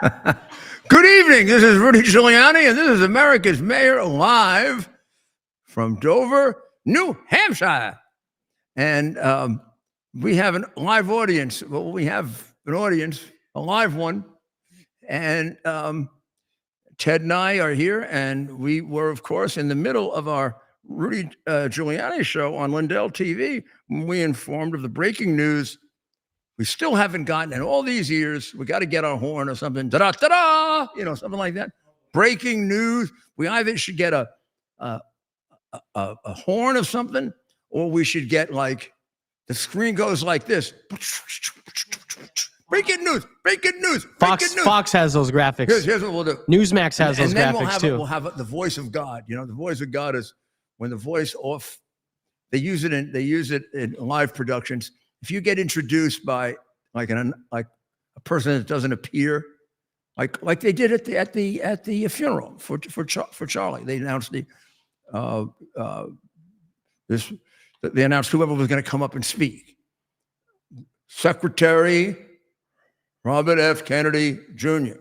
Good evening. This is Rudy Giuliani, and this is America's Mayor live from Dover, New Hampshire. And we have a live audience. Well, we have an audience, a live one. And Ted and I are here, and we were, of course, in the middle of our Rudy Giuliani show on Lindell TV when we informed of the breaking news. We still haven't gotten, in all these years, we got to get our horn or something, da-da, da-da, something like that. Breaking news. We either should get a horn of something, or we should get like, the screen goes like this. Breaking news, breaking news, breaking news. Fox has those graphics. Here's what we'll do. Newsmax has those graphics too. We'll have the voice of God. The voice of God is when the voice off. They use it in live productions. If you get introduced by like a person that doesn't appear, like they did at the funeral for Charlie, they announced they announced whoever was going to come up and speak. Secretary Robert F. Kennedy Jr.,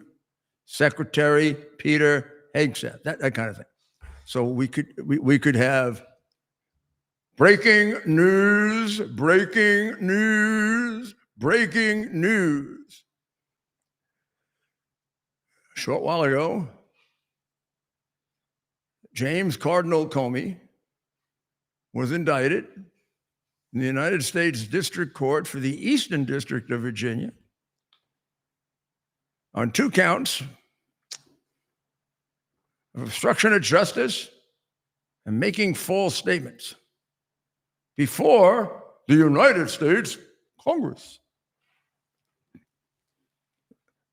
Secretary Peter Hegseth, that kind of thing. So we could have breaking news, breaking news, breaking news. A short while ago, James Cardinal Comey was indicted in the United States District Court for the Eastern District of Virginia on 2 counts of obstruction of justice and making false statements before the United States Congress.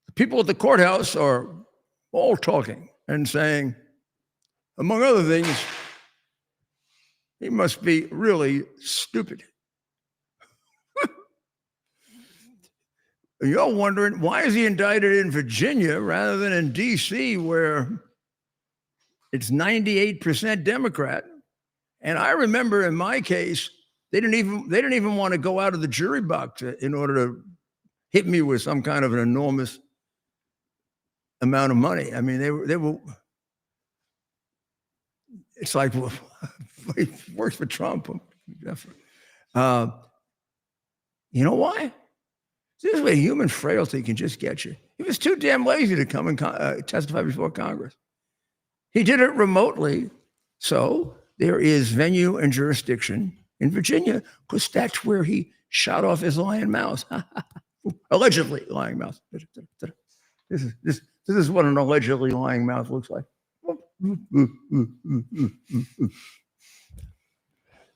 The people at the courthouse are all talking and saying, among other things, he must be really stupid. You're wondering, why is he indicted in Virginia rather than in D.C., where it's 98% Democrat? And I remember in my case, they didn't even want to go out of the jury box in order to hit me with some kind of an enormous amount of money. I mean, they were. It's like, well, he works for Trump. You know why? This is where human frailty can just get you. He was too damn lazy to come and testify before Congress. He did it remotely. So there is venue and jurisdiction in Virginia, because that's where he shot off his lying mouse. Allegedly lying mouse. This is what an allegedly lying mouse looks like.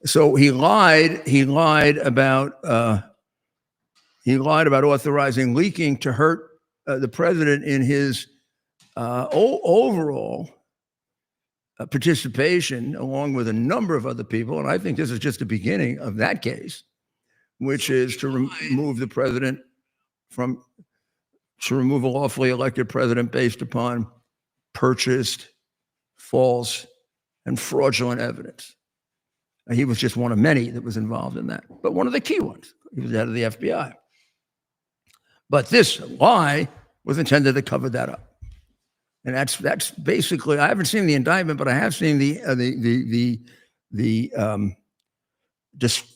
So he lied about authorizing leaking to hurt the president in his overall participation, along with a number of other people. And I think this is just the beginning of that case, which is to remove the president to remove a lawfully elected president based upon purchased, false, and fraudulent evidence. He was just one of many that was involved in that, but one of the key ones. He was head of the FBI. But this lie was intended to cover that up. And that's basically, I haven't seen the indictment, but I have seen the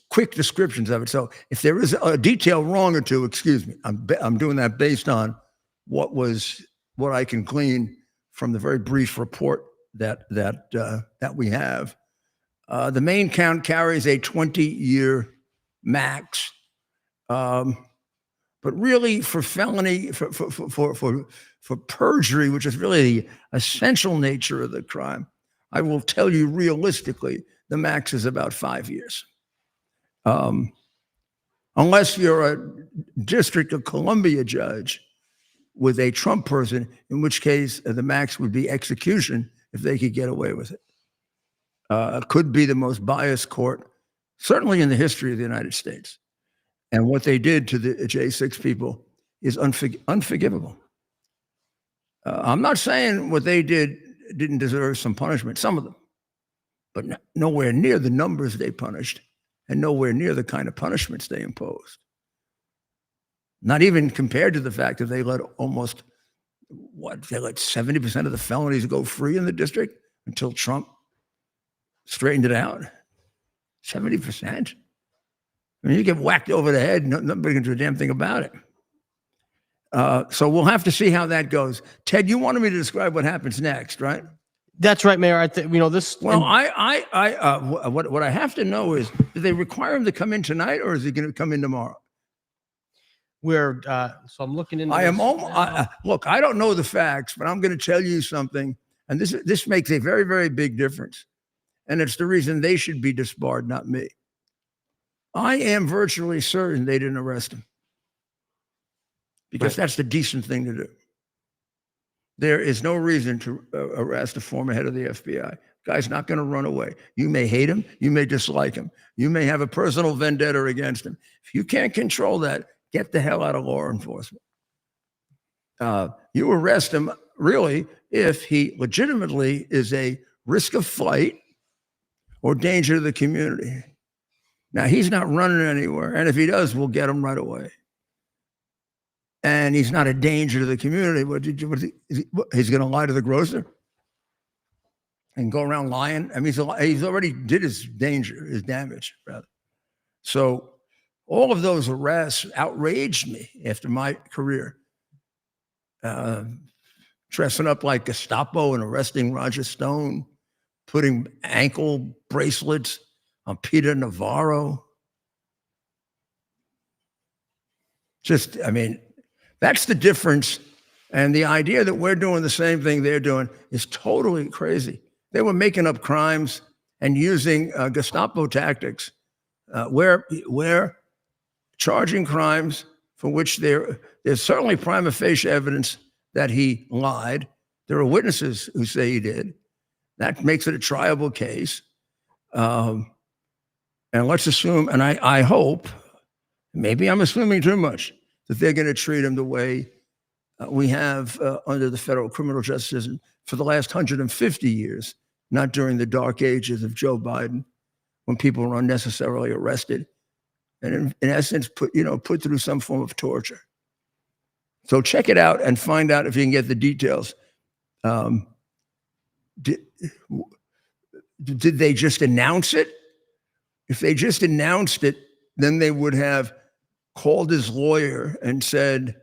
quick descriptions of it. So if there is a detail wrong or two, excuse me. I'm doing that based on what I can glean from the very brief report that we have. The main count carries a 20-year max. But really, for felony, for perjury, which is really the essential nature of the crime, I will tell you realistically, the max is about 5 years. Unless you're a District of Columbia judge with a Trump person, in which case the max would be execution if they could get away with it. Could be the most biased court, certainly in the history of the United States. And what they did to the J6 people is unforgivable. I'm not saying what they didn't deserve some punishment, some of them, but nowhere near the numbers they punished and nowhere near the kind of punishments they imposed. Not even compared to the fact that they let almost what, they let 70% of the felonies go free in the district until Trump straightened it out. 70%. I mean, you get whacked over the head, nobody can do a damn thing about it. So we'll have to see how that goes. Ted, you wanted me to describe what happens next, right? That's right, Mayor. I think this. Well, what I have to know is, do they require him to come in tonight, or is he going to come in tomorrow? So I'm looking into. Look, I don't know the facts, but I'm going to tell you something, and this makes a very, very big difference, and it's the reason they should be disbarred, not me. I am virtually certain they didn't arrest him, because that's the decent thing to do. There is no reason to arrest a former head of the FBI. Guy's not going to run away. You may hate him. You may dislike him. You may have a personal vendetta against him. If you can't control that, get the hell out of law enforcement. You arrest him, really, if he legitimately is a risk of flight or danger to the community. Now, he's not running anywhere, and if he does, we'll get him right away. And he's not a danger to the community. He's going to lie to the grocer and go around lying? I mean, he's already did his damage, rather. So all of those arrests outraged me after my career. Dressing up like Gestapo and arresting Roger Stone, putting ankle bracelets on Peter Navarro. That's the difference. And the idea that we're doing the same thing they're doing is totally crazy. They were making up crimes and using Gestapo tactics. We're charging crimes for which there's certainly prima facie evidence that he lied. There are witnesses who say he did. That makes it a triable case. And let's assume, and I hope, maybe I'm assuming too much, that they're going to treat him the way we have under the federal criminal justice system for the last 150 years, not during the dark ages of Joe Biden, when people were unnecessarily arrested and in essence put through some form of torture. So check it out and find out if you can get the details. Did they just announce it? If they just announced it, then they would have called his lawyer and said,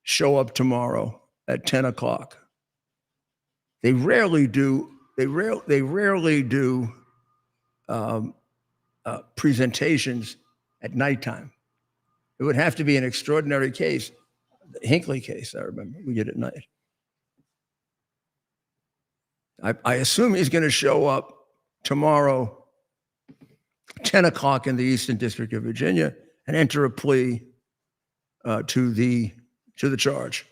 show up tomorrow at 10 o'clock. They rarely do. They rarely do presentations at nighttime. It would have to be an extraordinary case. The Hinckley case, I remember, we did at night. I assume he's going to show up tomorrow, 10 o'clock in the Eastern District of Virginia, and enter a plea to the charge.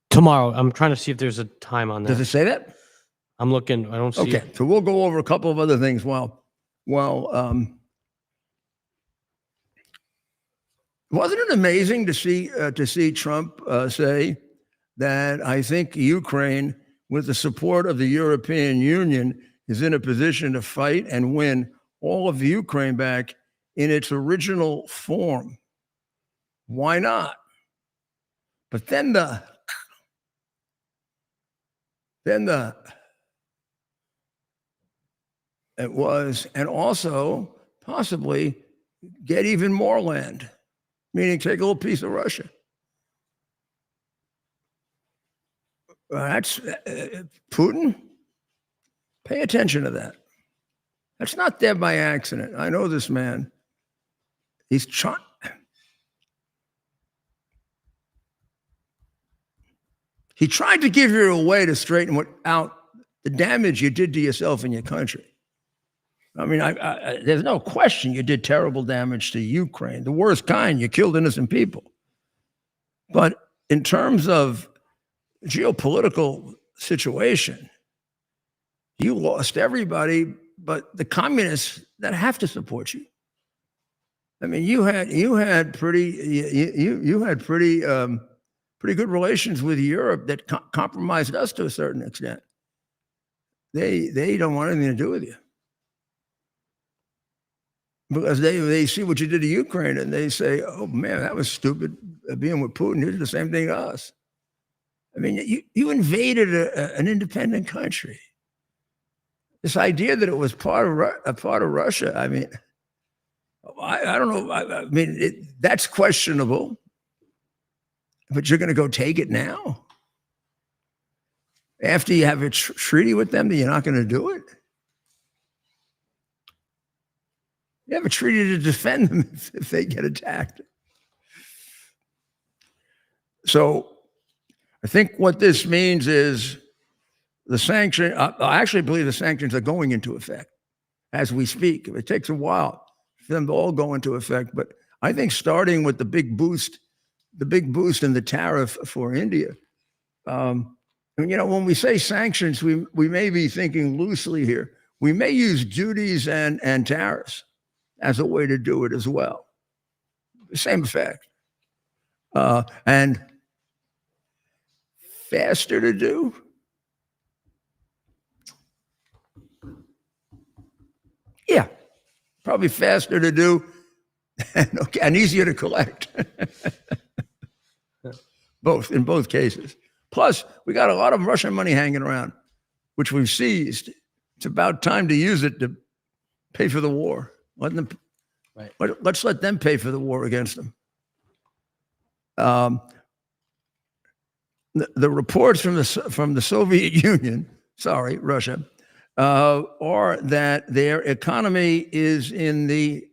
Tomorrow. I'm trying to see if there's a time on that. Does it say that? I'm looking. I don't see. Okay, so we'll go over a couple of other things while wasn't it amazing to see Trump say that I think Ukraine, with the support of the European Union, is in a position to fight and win all of Ukraine back in its original form. Why not? But then it was, and also possibly get even more land, meaning take a little piece of Russia. That's Putin. Pay attention to that. That's not there by accident. I know this man. He's trying. He tried to give you a way to straighten out the damage you did to yourself and your country. I mean, there's no question you did terrible damage to Ukraine, the worst kind. You killed innocent people. But in terms of geopolitical situation, you lost everybody but the communists that have to support you. I mean, you had pretty good relations with Europe that compromised us to a certain extent. They don't want anything to do with you because they see what you did to Ukraine and they say, "Oh man, that was stupid being with Putin. He did the same thing to us." I mean, you invaded an independent country. This idea that it was part of Russia, I mean, I don't know. I mean, that's questionable. But you're going to go take it now? After you have a treaty with them, that you're not going to do it? You have a treaty to defend them if they get attacked. So I think what this means is the sanction, I actually believe the sanctions are going into effect as we speak. It takes a while for them to all go into effect, but I think starting with the big boost in the tariff for India. And, when we say sanctions, we may be thinking loosely here. We may use duties and tariffs as a way to do it as well. The same effect. And faster to do? Yeah, probably faster to do and easier to collect. In both cases. Plus, we got a lot of Russian money hanging around, which we've seized. It's about time to use it to pay for the war. Let's let them pay for the war against them. The reports from the Soviet Union, Russia, are that their economy is in the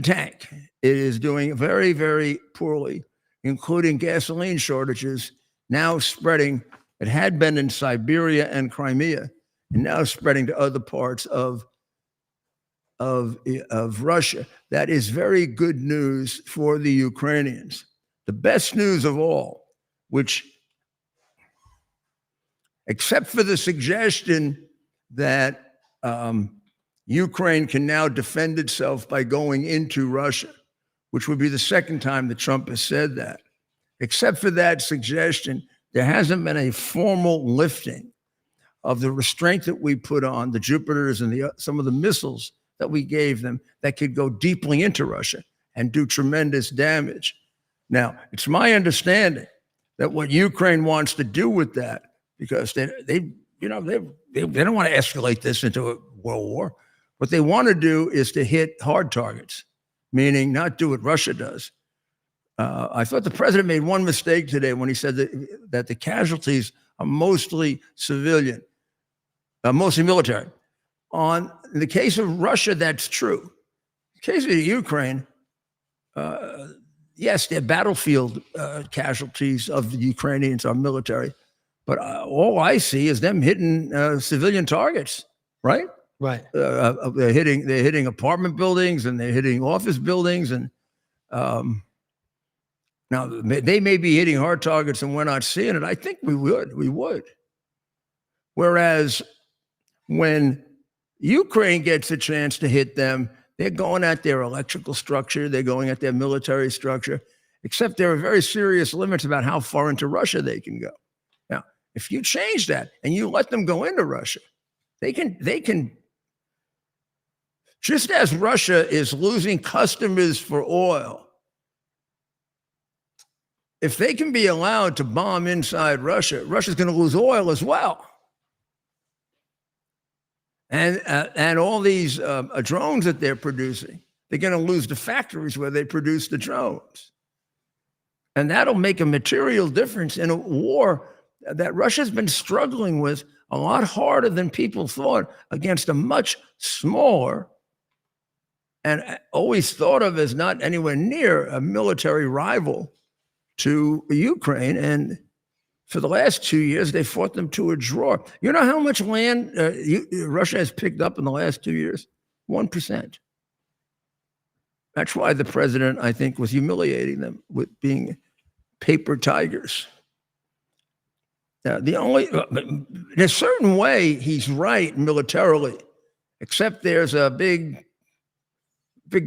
tank. It is doing very, very poorly, including gasoline shortages now spreading. It had been in Siberia and Crimea, and now spreading to other parts of Russia. That is very good news for the Ukrainians. The best news of all, which, except for the suggestion that Ukraine can now defend itself by going into Russia, which would be the second time that Trump has said that. Except for that suggestion, there hasn't been a formal lifting of the restraint that we put on the Jupiters and some of the missiles that we gave them that could go deeply into Russia and do tremendous damage. Now, it's my understanding that what Ukraine wants to do with that, because they don't want to escalate this into a world war. What they want to do is to hit hard targets, meaning not do what Russia does. I thought the president made one mistake today when he said that the casualties are mostly civilian, mostly military. In the case of Russia, that's true. In the case of Ukraine, yes, their battlefield casualties of the Ukrainians are military, but all I see is them hitting civilian targets, right? Right. They're hitting apartment buildings and they're hitting office buildings, and now they may be hitting hard targets and we're not seeing it. I think we would. Whereas when Ukraine gets a chance to hit them, they're going at their electrical structure, they're going at their military structure, except there are very serious limits about how far into Russia they can go. Now, if you change that and you let them go into Russia, they can, just as Russia is losing customers for oil, if they can be allowed to bomb inside Russia, Russia's going to lose oil as well. And all these drones that they're producing, they're going to lose the factories where they produce the drones. And that'll make a material difference in a war that Russia's been struggling with a lot harder than people thought, against a much smaller and always thought of as not anywhere near a military rival to Ukraine. And for the last 2 years, they fought them to a draw. You know how much land Russia has picked up in the last 2 years? 1%. That's why the president, I think, was humiliating them with being paper tigers. In a certain way, he's right militarily, except there's a big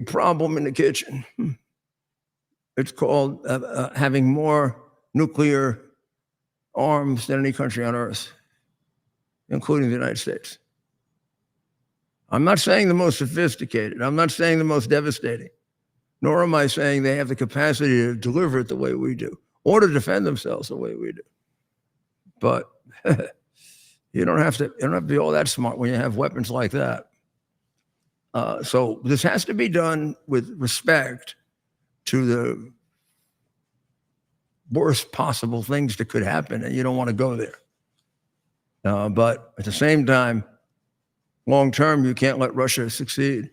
problem in the kitchen. It's called having more nuclear arms than any country on earth, including the United States. I'm not saying the most sophisticated. I'm not saying the most devastating, nor am I saying they have the capacity to deliver it the way we do. or to defend themselves the way we do. But you don't have to be all that smart when you have weapons like that. So this has to be done with respect to the worst possible things that could happen, and you don't want to go there. But at the same time, long term, you can't let Russia succeed,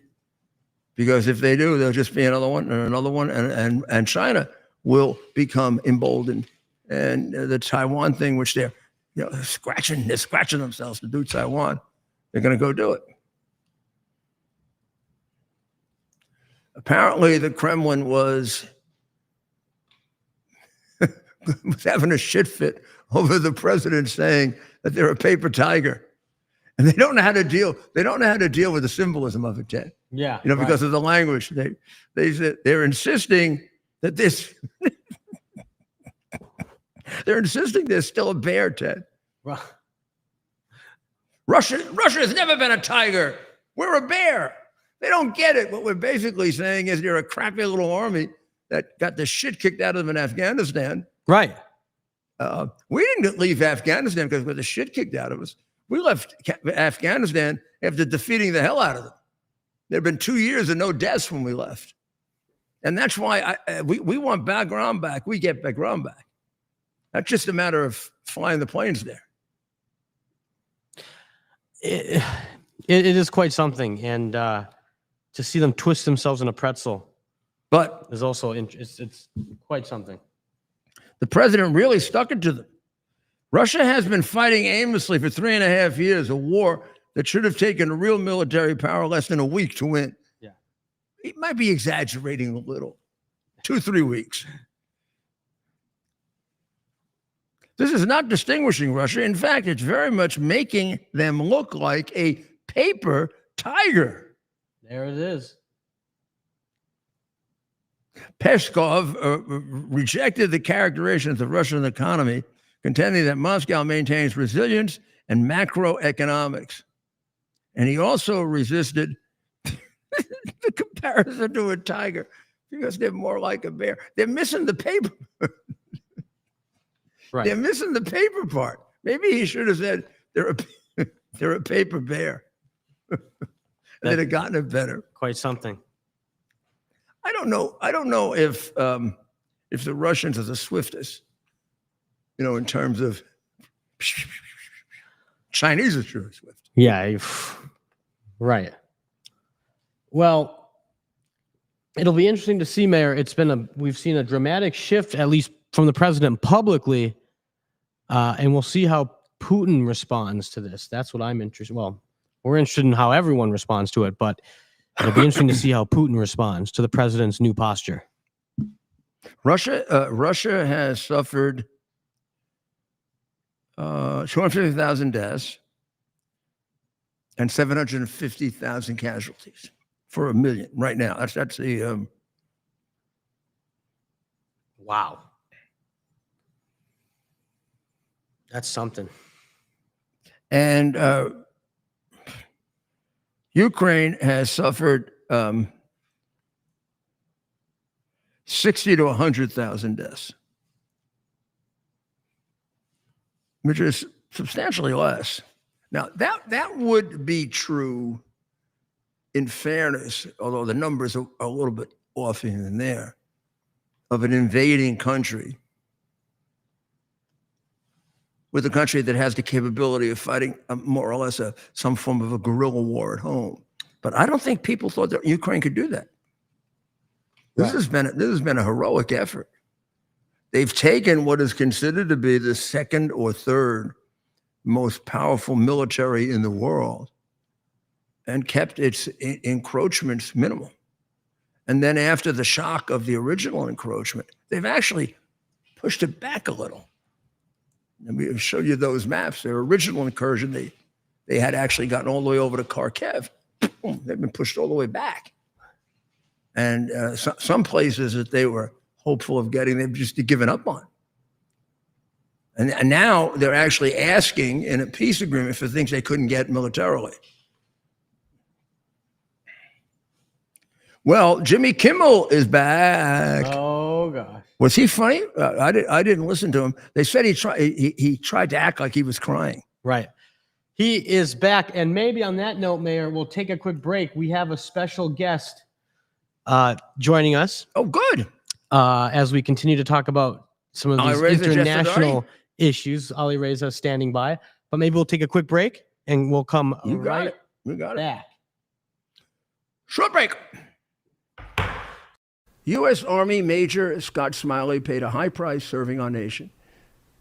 because if they do, there'll just be another one and another one, and China will become emboldened. And the Taiwan thing, which they're scratching themselves to do Taiwan, they're going to go do it. Apparently, the Kremlin was having a shit fit over the president saying that they're a paper tiger, and they don't know how to deal. They don't know how to deal with the symbolism of it, Ted. Yeah, because of the language. They're insisting that this. They're insisting there's still a bear, Ted. Russia has never been a tiger. We're a bear. They don't get it. What we're basically saying is you're a crappy little army that got the shit kicked out of them in Afghanistan. Right. We didn't leave Afghanistan because we got the shit kicked out of us. We left Afghanistan after defeating the hell out of them. There have been 2 years of no deaths when we left. And that's why we want Bagram back. We get Bagram back. That's just a matter of flying the planes there. It is quite something. And to see them twist themselves in a pretzel, but is also it's quite something. The president really stuck it to them. Russia has been fighting aimlessly for 3.5 years, a war that should have taken a real military power less than a week to win. Yeah. He might be exaggerating a little. 2-3 weeks. This is not distinguishing Russia. In fact, it's very much making them look like a paper tiger. There it is. Peskov rejected the characterizations of Russian economy, contending that Moscow maintains resilience and macroeconomics. And he also resisted the comparison to a tiger because they're more like a bear. They're missing the paper. Right. They're missing the paper part. Maybe he should have said they're a paper bear. They'd have gotten it better. Quite something. I don't know if the Russians are the swiftest, in terms of Chinese are sure swift. Yeah, right. Well, it'll be interesting to see, Mayor. We've seen a dramatic shift, at least from the president publicly, and we'll see how Putin responds to this. That's what I'm interested. Well, we're interested in how everyone responds to it, but it'll be interesting to see how Putin responds to the president's new posture. Russia has suffered 250,000 deaths and 750,000 casualties for 1 million right now. That's the wow. That's something. And Ukraine has suffered 60 to 100,000 deaths, which is substantially less. Now, that would be true in fairness, although the numbers are a little bit off here and there, of an invading country with a country that has the capability of fighting more or less some form of a guerrilla war at home. But I don't think people thought that Ukraine could do that. This has been a heroic effort. They've taken what is considered to be the second or third most powerful military in the world and kept its encroachments minimal. And then after the shock of the original encroachment, they've actually pushed it back a little. And we show you those maps. Their original incursion, they had actually gotten all the way over to Kharkiv. Boom, they've been pushed all the way back. And some places that they were hopeful of getting, they've just given up on. And now they're actually asking in a peace agreement for things they couldn't get militarily. Well, Jimmy Kimmel is back. Oh gosh. Was he funny? I didn't listen to him. They said he tried to act like he was crying. Right. He is back. And maybe on that note, Mayor, we'll take a quick break. We have a special guest joining us. Oh, good. As we continue to talk about some of these international yesterday. issues. Ali Reza standing by. But maybe we'll take a quick break and we'll come You got right it. You got it. back. Short break. U.S. Army Major Scott Smiley paid a high price serving our nation.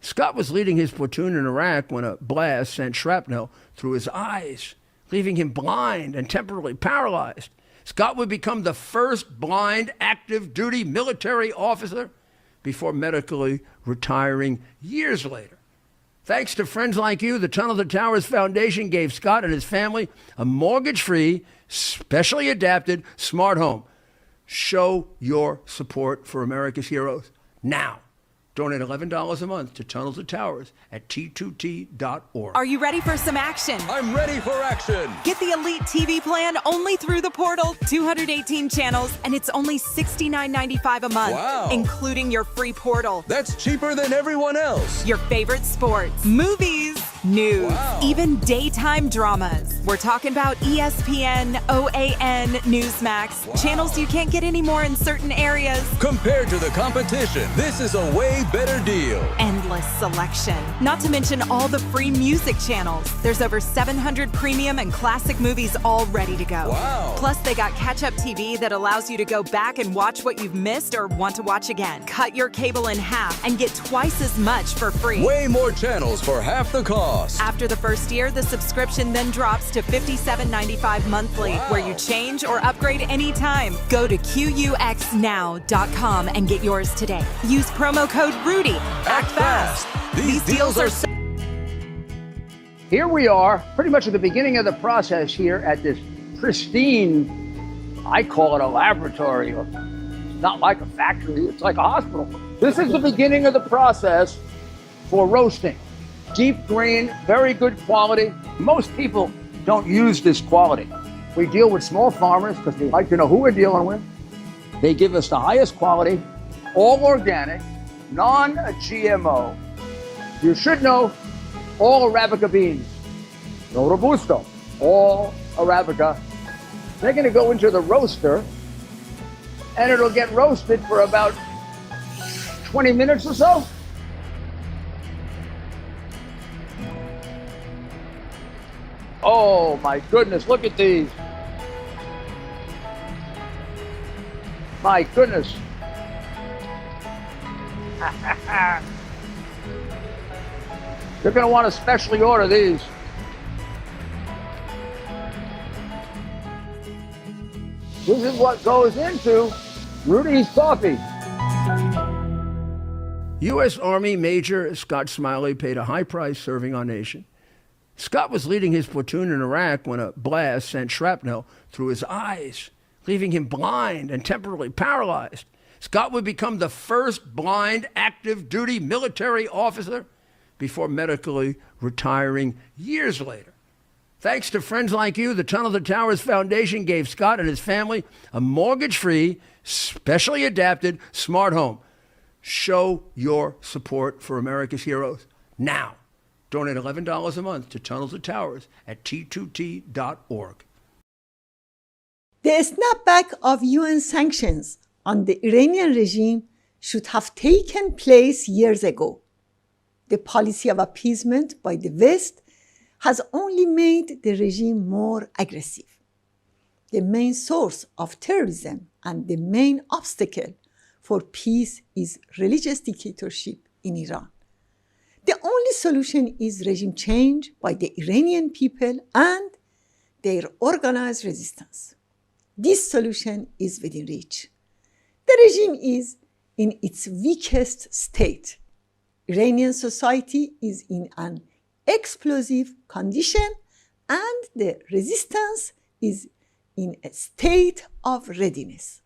Scott was leading his platoon in Iraq when a blast sent shrapnel through his eyes, leaving him blind and temporarily paralyzed. Scott would become the first blind active duty military officer before medically retiring years later. Thanks to friends like you, the Tunnel to Towers Foundation gave Scott and his family a mortgage-free, specially adapted smart home. Show your support for America's heroes now. Donate $11 a month to Tunnel to Towers at T2T.org. Are you ready for some action? I'm ready for action. Get the Elite TV plan only through the portal. 218 channels, and it's only $69.95 a month, Wow. including your free portal. That's cheaper than everyone else. Your favorite sports, movies, news, Wow. even daytime dramas. We're talking about ESPN, OAN, Newsmax, Wow. channels you can't get anymore in certain areas. Compared to the competition, this is a way better deal. Endless selection. Not to mention all the free music channels. There's over 700 premium and classic movies all ready to go. Wow. Plus, they got catch-up TV that allows you to go back and watch what you've missed or want to watch again. Cut your cable in half and get twice as much for free. Way more channels for half the cost. After the first year, the subscription then drops to $57.95 monthly, Wow. where you change or upgrade anytime. Go to QUXNow.com and get yours today. Use promo code RUDY. Act fast. These deals are Here we are, pretty much at the beginning of the process here at this pristine, I call it a laboratory. It's not like a factory, it's like a hospital. This is the beginning of the process for roasting. Deep grain, very good quality. Most people don't use this quality. We deal with small farmers because they like to know who we're dealing with. They give us the highest quality, all organic, non-GMO. You should know all Arabica beans. No Robusto, all Arabica. They're going to go into the roaster and it'll get roasted for about 20 minutes or so. Oh my goodness, look at these. My goodness. You're going to want to specially order these. This is what goes into Rudy's coffee. U.S. Army Major Scott Smiley paid a high price serving our nation. Scott was leading his platoon in Iraq when a blast sent shrapnel through his eyes, leaving him blind and temporarily paralyzed. Scott would become the first blind active duty military officer before medically retiring years later. Thanks to friends like you, the Tunnel to Towers Foundation gave Scott and his family a mortgage-free, specially adapted smart home. Show your support for America's heroes now. Donate $11 a month to Tunnel to Towers at T2T.org. The snapback of UN sanctions on the Iranian regime should have taken place years ago. The policy of appeasement by the West has only made the regime more aggressive. The main source of terrorism and the main obstacle for peace is religious dictatorship in Iran. The only solution is regime change by the Iranian people and their organized resistance. This solution is within reach. The regime is in its weakest state. Iranian society is in an explosive condition and the resistance is in a state of readiness.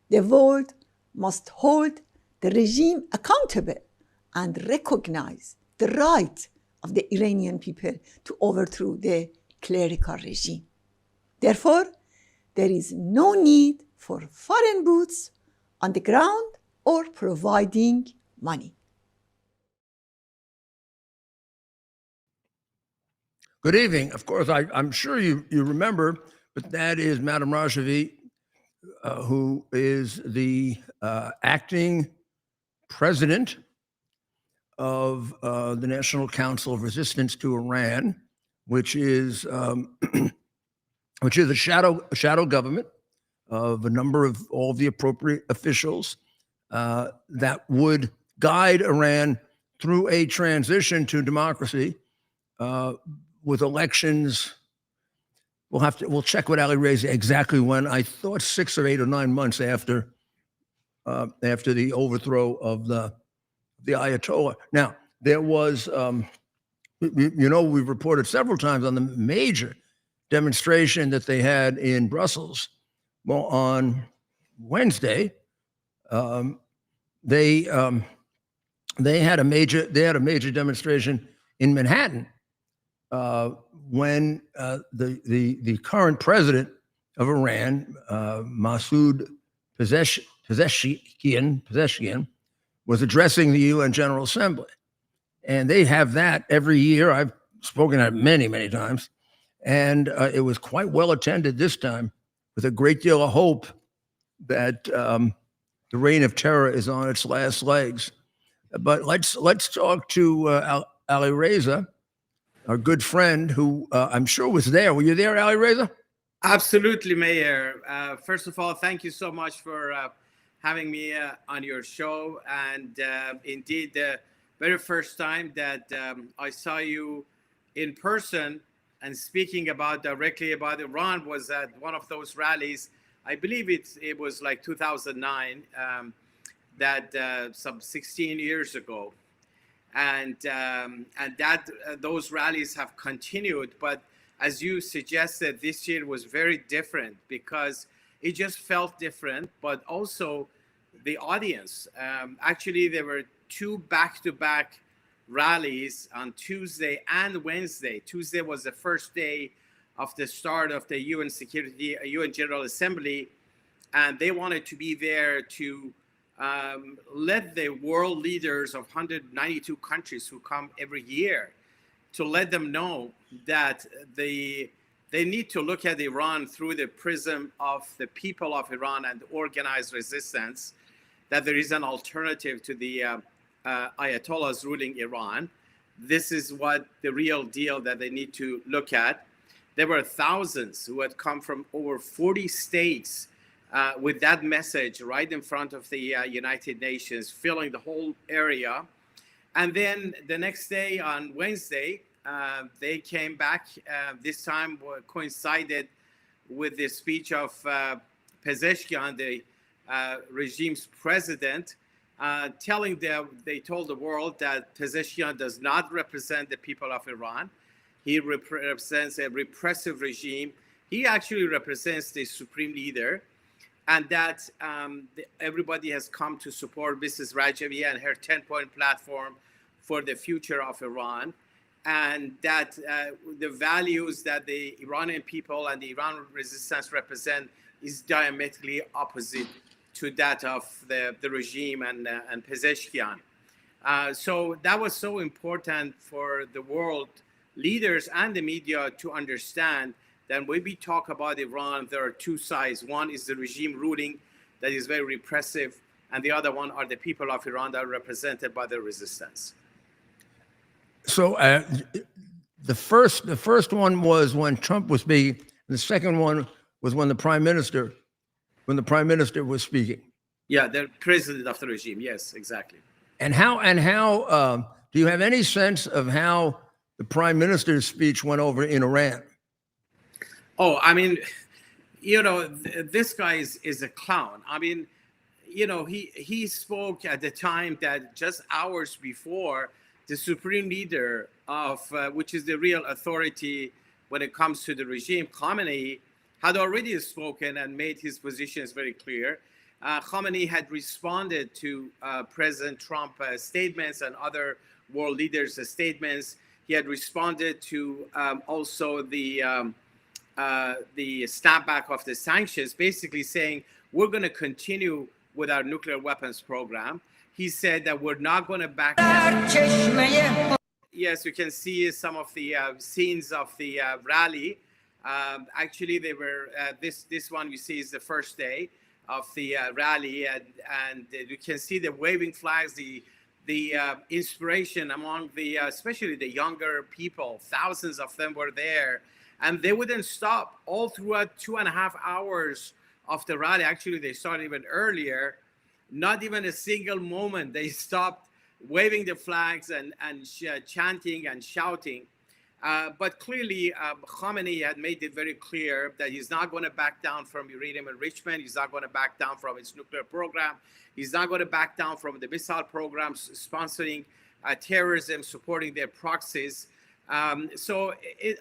The world must hold the regime accountable and recognize the right of the Iranian people to overthrow the clerical regime. Therefore, there is no need for foreign boots on the ground or providing money. Good evening. Of course, I'm sure you remember, but that is Madame Rajavi, who is the acting president of the National Council of Resistance to Iran, which is which is a shadow government of a number of all the appropriate officials that would guide Iran through a transition to democracy with elections. We'll check with Ali Reza exactly when. I thought 6 or 8 or 9 months after the overthrow of the Ayatollah. Now there was, we've reported several times on the major demonstration that they had in Brussels. Well, on Wednesday, they had a major demonstration in Manhattan when the current president of Iran, Masoud Pezeshkian, was addressing the UN General Assembly, and they have that every year. I've spoken at it many, many times, and it was quite well attended this time, with a great deal of hope that the reign of terror is on its last legs. But let's talk to Ali Reza, our good friend, who I'm sure was there. Were you there, Ali Reza? Absolutely, Mayor. First of all, thank you so much for having me on your show. And indeed, the very first time that I saw you in person and speaking directly about Iran was at one of those rallies. I believe it was like 2009, some 16 years ago. And those rallies have continued. But as you suggested, this year was very different because it just felt different, but also the audience. Actually, there were 2 back-to-back rallies on Tuesday and Wednesday. Tuesday was the first day of the start of the UN General Assembly, and they wanted to be there to let the world leaders of 192 countries who come every year, to let them know that they need to look at Iran through the prism of the people of Iran and organized resistance, that there is an alternative to the Ayatollahs ruling Iran. This is what the real deal that they need to look at. There were thousands who had come from over 40 states with that message right in front of the United Nations, filling the whole area. And then the next day, on Wednesday, they came back. This time coincided with the speech of Pezeshkian, the regime's president, they told the world that Pezeshkian does not represent the people of Iran. He represents a repressive regime. He actually represents the supreme leader, and that everybody has come to support Mrs. Rajavi and her 10-point platform for the future of Iran, and that the values that the Iranian people and the Iran resistance represent is diametrically opposite to that of the regime and Pezeshkian. So that was so important for the world leaders and the media to understand that when we talk about Iran, there are 2 sides. One is the regime ruling that is very repressive, and the other one are the people of Iran that are represented by the resistance. So the first one was when Trump was speaking. The second one was when the prime minister was speaking. Yeah, the president of the regime. Yes, exactly. And how do you have any sense of how the prime minister's speech went over in Iran? Oh, I mean, this guy is a clown. I mean, he spoke at the time that just hours before, the supreme leader of, which is the real authority when it comes to the regime, Comey, had already spoken and made his positions very clear. Comey had responded to President Trump's statements and other world leaders' statements. He had responded to also the snapback of the sanctions, basically saying, we're going to continue with our nuclear weapons program. He said that we're not going to back down. Yes, you can see some of the scenes of the rally. Actually, they were this one you see is the first day of the rally, and you can see the waving flags, the inspiration among the especially the younger people. Thousands of them were there, and they wouldn't stop all throughout 2.5 hours of the rally. Actually, they started even earlier. Not even a single moment they stopped waving the flags and chanting and shouting. But clearly, Khamenei had made it very clear that he's not going to back down from uranium enrichment. He's not going to back down from his nuclear program. He's not going to back down from the missile programs, sponsoring terrorism, supporting their proxies. So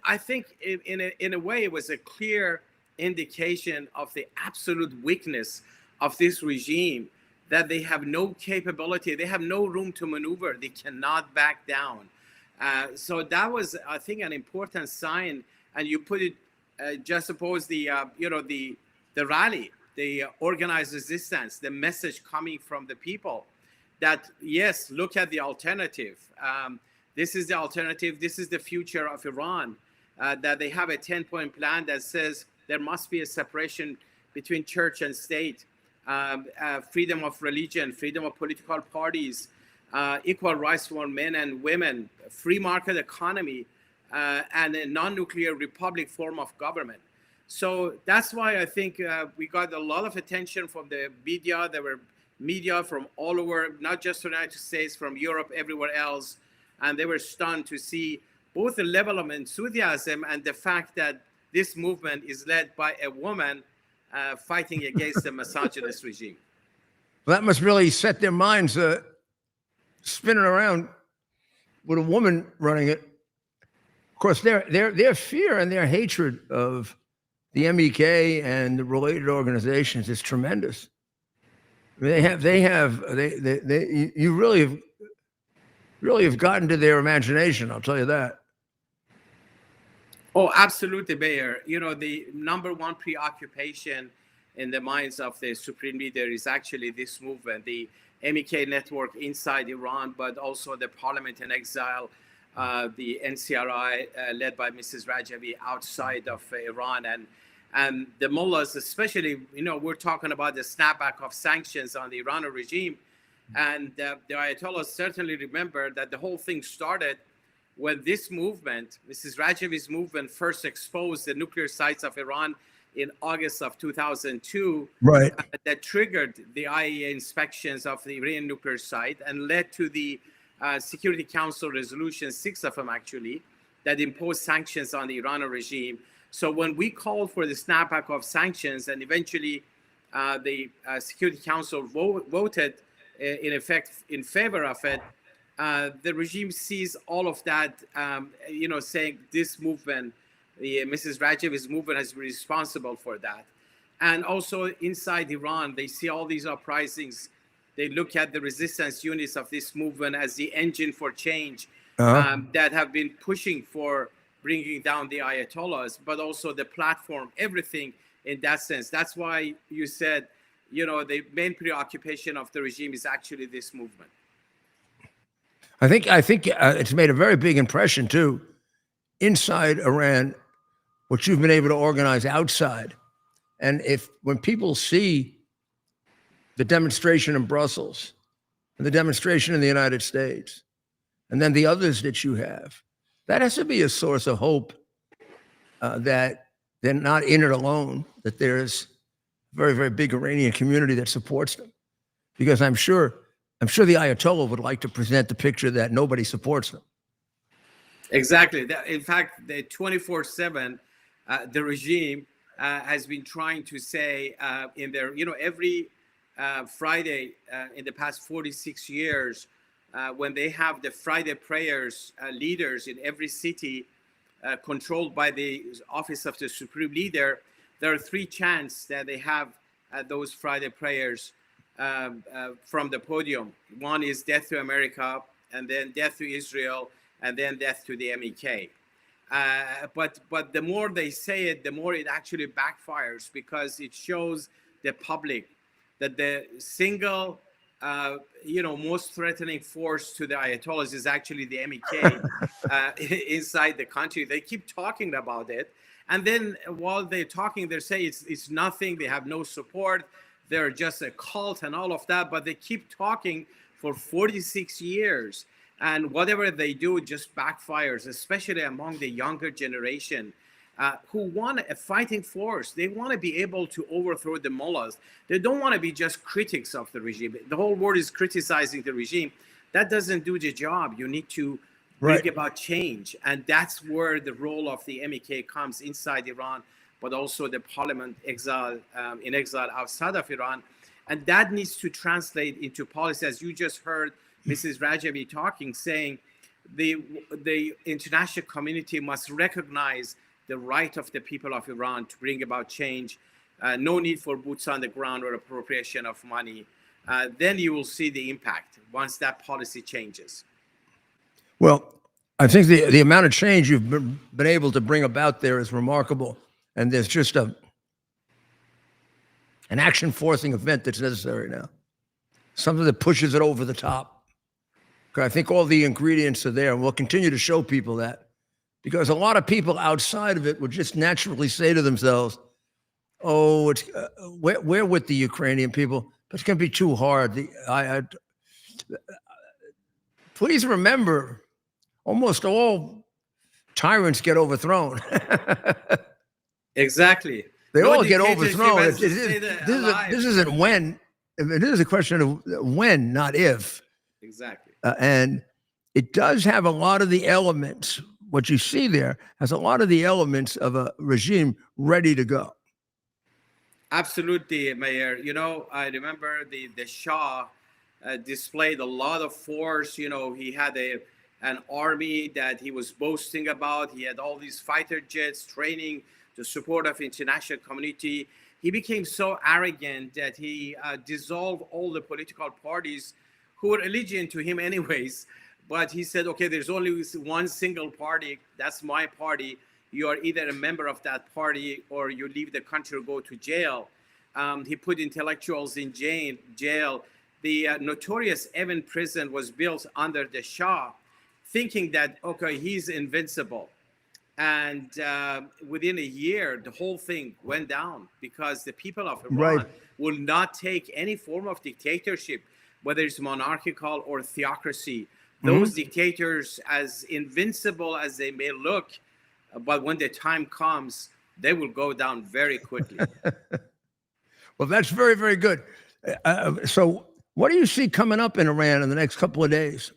I think in a way, it was a clear indication of the absolute weakness of this regime, that they have no capability, they have no room to maneuver, they cannot back down. So that was, I think, an important sign. And you put it, just suppose the rally, the organized resistance, the message coming from the people that, yes, look at the alternative. This is the alternative. This is the future of Iran, that they have a 10-point plan that says there must be a separation between church and state. Freedom of religion, freedom of political parties, equal rights for men and women, free market economy, and a non-nuclear republic form of government. So that's why I think we got a lot of attention from the media. There were media from all over, not just the United States, from Europe, everywhere else. And they were stunned to see both the level of enthusiasm and the fact that this movement is led by a woman fighting against the misogynist regime. Well, that must really set their minds spinning around with a woman running it. Of course, their fear and their hatred of the MEK and the related organizations is tremendous. You really have gotten to their imagination. I'll tell you that. Oh, absolutely, Mayor. You know, the number one preoccupation in the minds of the Supreme Leader is actually this movement, the MEK network inside Iran, but also the Parliament in Exile, the NCRI led by Mrs. Rajavi outside of Iran, and the mullahs, especially. You know, we're talking about the snapback of sanctions on the Iranian regime, and the Ayatollahs certainly remember that the whole thing started when this movement, Mrs. Rajavi's movement, first exposed the nuclear sites of Iran in August of 2002, right? That triggered the IAEA inspections of the Iranian nuclear site and led to the Security Council resolution, 6 of them actually, that imposed sanctions on the Iranian regime. So when we called for the snapback of sanctions, and eventually the Security Council voted in effect in favor of it, the regime sees all of that, saying this movement, the Mrs. Rajavi's movement, has been responsible for that. And also inside Iran, they see all these uprisings. They look at the resistance units of this movement as the engine for change that have been pushing for bringing down the Ayatollahs, but also the platform, everything in that sense. That's why you said, the main preoccupation of the regime is actually this movement. I think it's made a very big impression too, inside Iran, what you've been able to organize outside. And when people see the demonstration in Brussels and the demonstration in the United States, and then the others that you have, that has to be a source of hope that they're not in it alone, that there's a very, very big Iranian community that supports them. Because I'm sure the Ayatollah would like to present the picture that nobody supports them. Exactly. In fact, the 24/7, the regime has been trying to say in their, every Friday in the past 46 years, when they have the Friday prayers, leaders in every city controlled by the office of the Supreme Leader, there are 3 chants that they have at those Friday prayers from the podium. One is death to America, and then death to Israel, and then death to the MEK. But the more they say it, the more it actually backfires, because it shows the public that the single, most threatening force to the Ayatollahs is actually the MEK inside the country. They keep talking about it. And then while they're talking, they say it's nothing. They have no support. They're just a cult and all of that. But they keep talking for 46 years. And whatever they do just backfires, especially among the younger generation who want a fighting force. They want to be able to overthrow the mullahs. They don't want to be just critics of the regime. The whole world is criticizing the regime. That doesn't do the job. You need to bring about change. And that's where the role of the MEK comes inside Iran, but also the parliament in exile outside of Iran. And that needs to translate into policy. As you just heard Mrs. Rajabi talking, saying the international community must recognize the right of the people of Iran to bring about change. No need for boots on the ground or appropriation of money. Then you will see the impact once that policy changes. Well, I think the amount of change you've been able to bring about there is remarkable. And there's just an action forcing event that's necessary now. Something that pushes it over the top. I think all the ingredients are there, and we'll continue to show people that. Because a lot of people outside of it would just naturally say to themselves, "Oh, it's we're with the Ukrainian people, but it's going to be too hard." Please remember, almost all tyrants get overthrown. Exactly. They all get overthrown. This isn't when. It is a question of when, not if. Exactly. And it does have a lot of the elements. What you see there has a lot of the elements of a regime ready to go. Absolutely, Mayor. I remember the Shah displayed a lot of force. He had an army that he was boasting about. He had all these fighter jets training the support of international community. He became so arrogant that he dissolved all the political parties who were allegiant to him anyways. But he said, okay, there's only one single party. That's my party. You are either a member of that party or you leave the country or go to jail. He put intellectuals in jail. The notorious Evin prison was built under the Shah, thinking that, okay, he's invincible. And within a year, the whole thing went down because the people of Iran will not take any form of dictatorship, whether it's monarchical or theocracy. Those dictators, as invincible as they may look, but when the time comes, they will go down very quickly. Well, that's very, very good. So what do you see coming up in Iran in the next couple of days?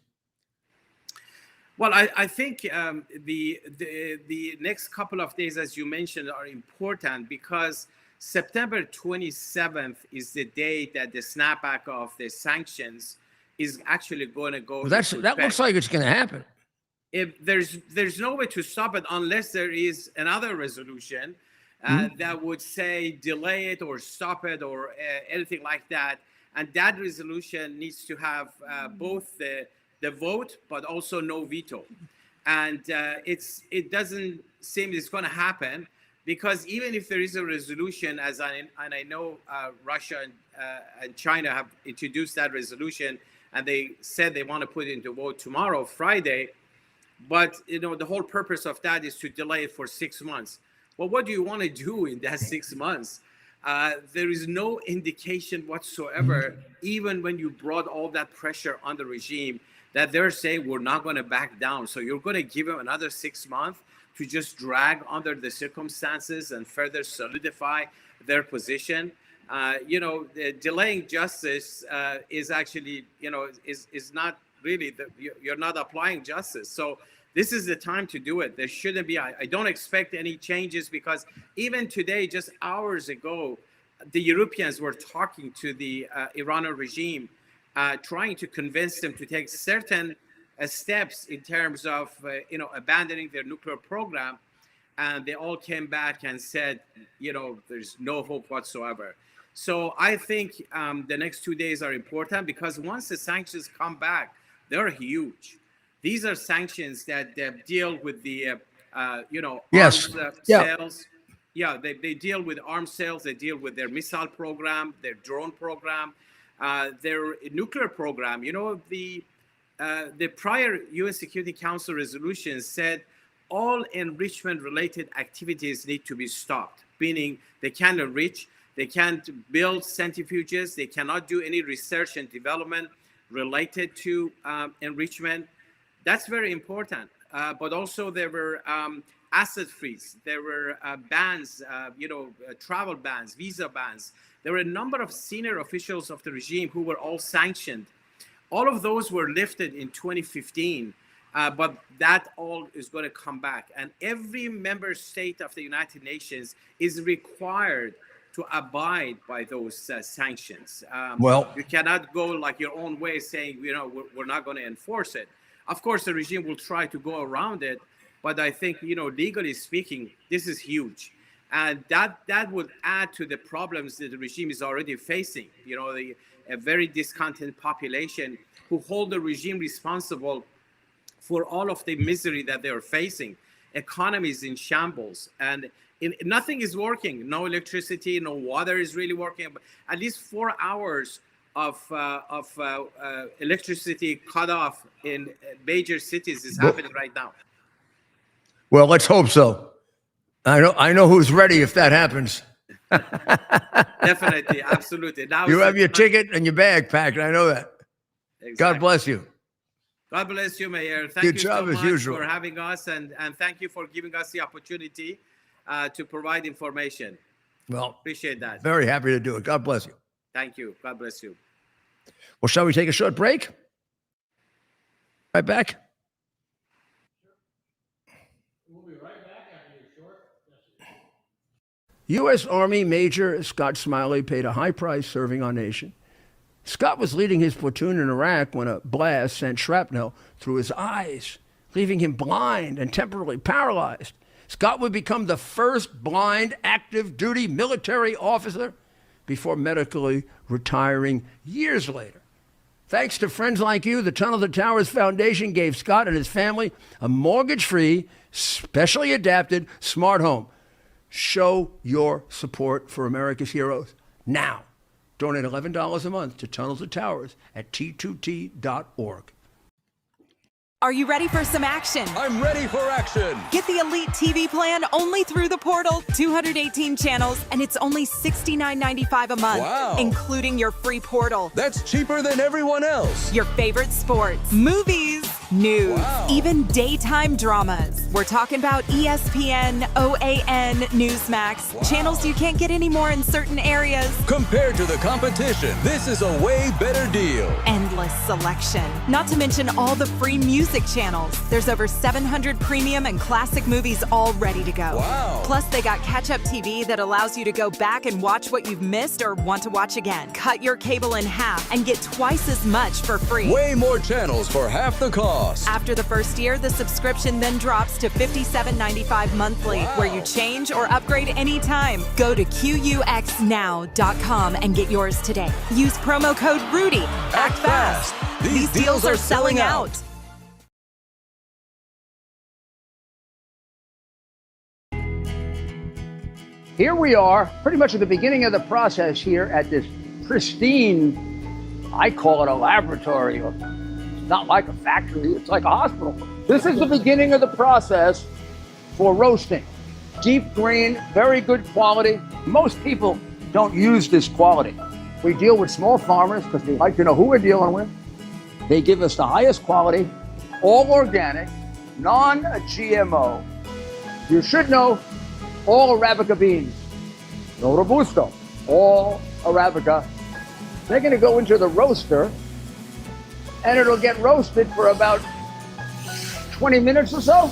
Well, I think the next couple of days, as you mentioned, are important because September 27th is the day that the snapback of the sanctions is actually going to go. Well, that looks like it's going to happen. If there's no way to stop it unless there is another resolution that would say delay it or stop it or anything like that. And that resolution needs to have both the vote, but also no veto. And it doesn't seem it's going to happen because even if there is a resolution, I know Russia and China have introduced that resolution, and they said they want to put it into vote tomorrow, Friday. But the whole purpose of that is to delay it for 6 months. Well, what do you want to do in that 6 months? There is no indication whatsoever, even when you brought all that pressure on the regime, that they're saying we're not going to back down. So you're going to give them another 6 months to just drag under the circumstances and further solidify their position. Delaying justice is actually, is not really, you're not applying justice. So this is the time to do it. There shouldn't be, I don't expect any changes because even today, just hours ago, the Europeans were talking to the Iranian regime, trying to convince them to take certain steps in terms of, abandoning their nuclear program. And they all came back and said, there's no hope whatsoever. So I think the next 2 days are important because once the sanctions come back, they're huge. These are sanctions that deal with the, arms sales, Yeah, they deal with arms sales. They deal with their missile program, their drone program, their nuclear program. You know, the prior U.S. Security Council resolution said all enrichment-related activities need to be stopped, meaning they can't enrich, they can't build centrifuges, they cannot do any research and development related to enrichment. That's very important. But also there were asset freeze, there were bans, travel bans, visa bans. There were a number of senior officials of the regime who were all sanctioned. All of those were lifted in 2015, but that all is going to come back. And every member state of the United Nations is required to abide by those sanctions. You cannot go like your own way saying, we're not going to enforce it. Of course, the regime will try to go around it, but I think, legally speaking, this is huge. And that would add to the problems that the regime is already facing. A very discontent population who hold the regime responsible for all of the misery that they are facing. Economy is in shambles, and nothing is working. No electricity, no water is really working. At least 4 hours of electricity cut off in major cities is happening right now. Well, let's hope so. I know who's ready if that happens. Definitely, absolutely. Now you have your ticket and your bag packed. I know that. Exactly. God bless you. God bless you, Mayor. Thank Good you job so as much usual. for having us, and thank you for giving us the opportunity to provide information. Well, appreciate that. Very happy to do it. God bless you. Thank you. God bless you. Well, shall we take a short break? Right back. We'll be right back after your short. U.S. Army Major Scott Smiley paid a high price serving our nation. Scott was leading his platoon in Iraq when a blast sent shrapnel through his eyes, leaving him blind and temporarily paralyzed. Scott would become the first blind active duty military officer before medically retiring years later. Thanks to friends like you, the Tunnel to Towers Foundation gave Scott and his family a mortgage-free, specially adapted smart home. Show your support for America's heroes now. Donate $11 a month to Tunnel to Towers at T2T.org. Are you ready for some action? I'm ready for action. Get the Elite TV plan only through the portal, 218 channels, and it's only $69.95 a month, Wow. including your free portal. That's cheaper than everyone else. Your favorite sports, movies, news, Wow. even daytime dramas. We're talking about ESPN, OAN, Newsmax, Wow. channels you can't get anymore in certain areas. Compared to the competition, this is a way better deal. Endless selection. Not to mention all the free music channels. There's over 700 premium and classic movies all ready to go. Wow. Plus, they got catch-up TV that allows you to go back and watch what you've missed or want to watch again. Cut your cable in half and get twice as much for free. Way more channels for half the cost. After the first year, the subscription then drops to $57.95 monthly, Wow. where you change or upgrade anytime. Go to QUXNow.com and get yours today. Use promo code RUDY. Act fast. These deals are selling out. Here we are, pretty much at the beginning of the process here at this pristine, I call it a laboratory. It's not like a factory, it's like a hospital. This is the beginning of the process for roasting. Deep grain, very good quality. Most people don't use this quality. We deal with small farmers because they like to know who we're dealing with. They give us the highest quality, all organic, non-GMO. You should know all Arabica beans, no Robusto, all Arabica. They're going to go into the roaster, and it'll get roasted for about 20 minutes or so.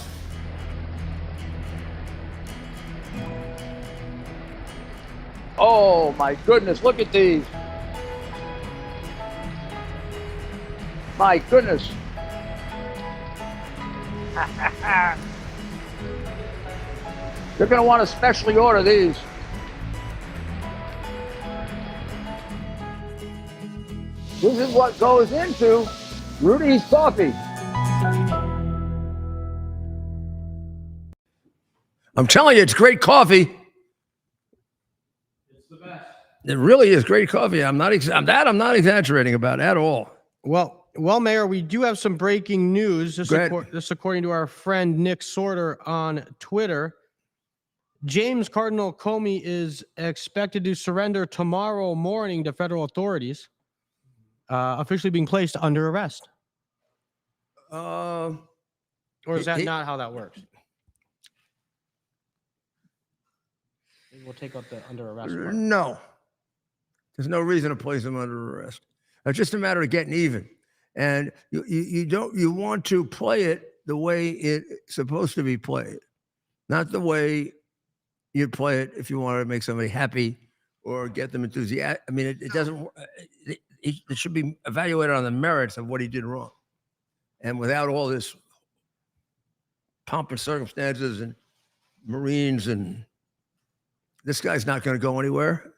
Oh my goodness, look at these. My goodness. You're going to want to specially order these. This is what goes into Rudy's coffee. I'm telling you, it's great coffee. It really is great coffee. I'm not exaggerating about at all. Well, Mayor, we do have some breaking news. This, Go ahead. this according to our friend Nick Sorter on Twitter. James Cardinal Comey is expected to surrender tomorrow morning to federal authorities, officially being placed under arrest. Uh, Or is that he- not how that works? Maybe we'll take out the under arrest part. no, there's no reason to place him under arrest. It's just a matter of getting even, and you want to play it the way it's supposed to be played, not the way you'd play it if you wanted to make somebody happy or get them enthusiastic. I mean, it doesn't. It should be evaluated on the merits of what he did wrong, and without all this pomp and circumstances and Marines, and this guy's not going to go anywhere.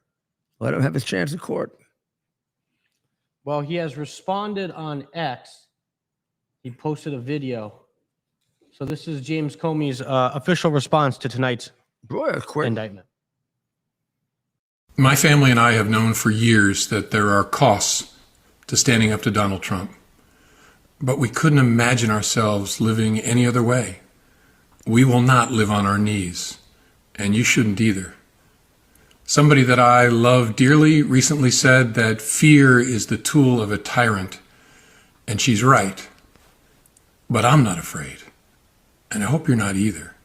Let him have his chance in court. Well, he has responded on X. He posted a video. So this is James Comey's official response to tonight's Boy, that's quick. indictment. My family and I have known for years that there are costs to standing up to Donald Trump, but we couldn't imagine ourselves living any other way. We will not live on our knees, and you shouldn't either. Somebody that I love dearly recently said that fear is the tool of a tyrant, and she's right. But I'm not afraid, and I hope you're not either.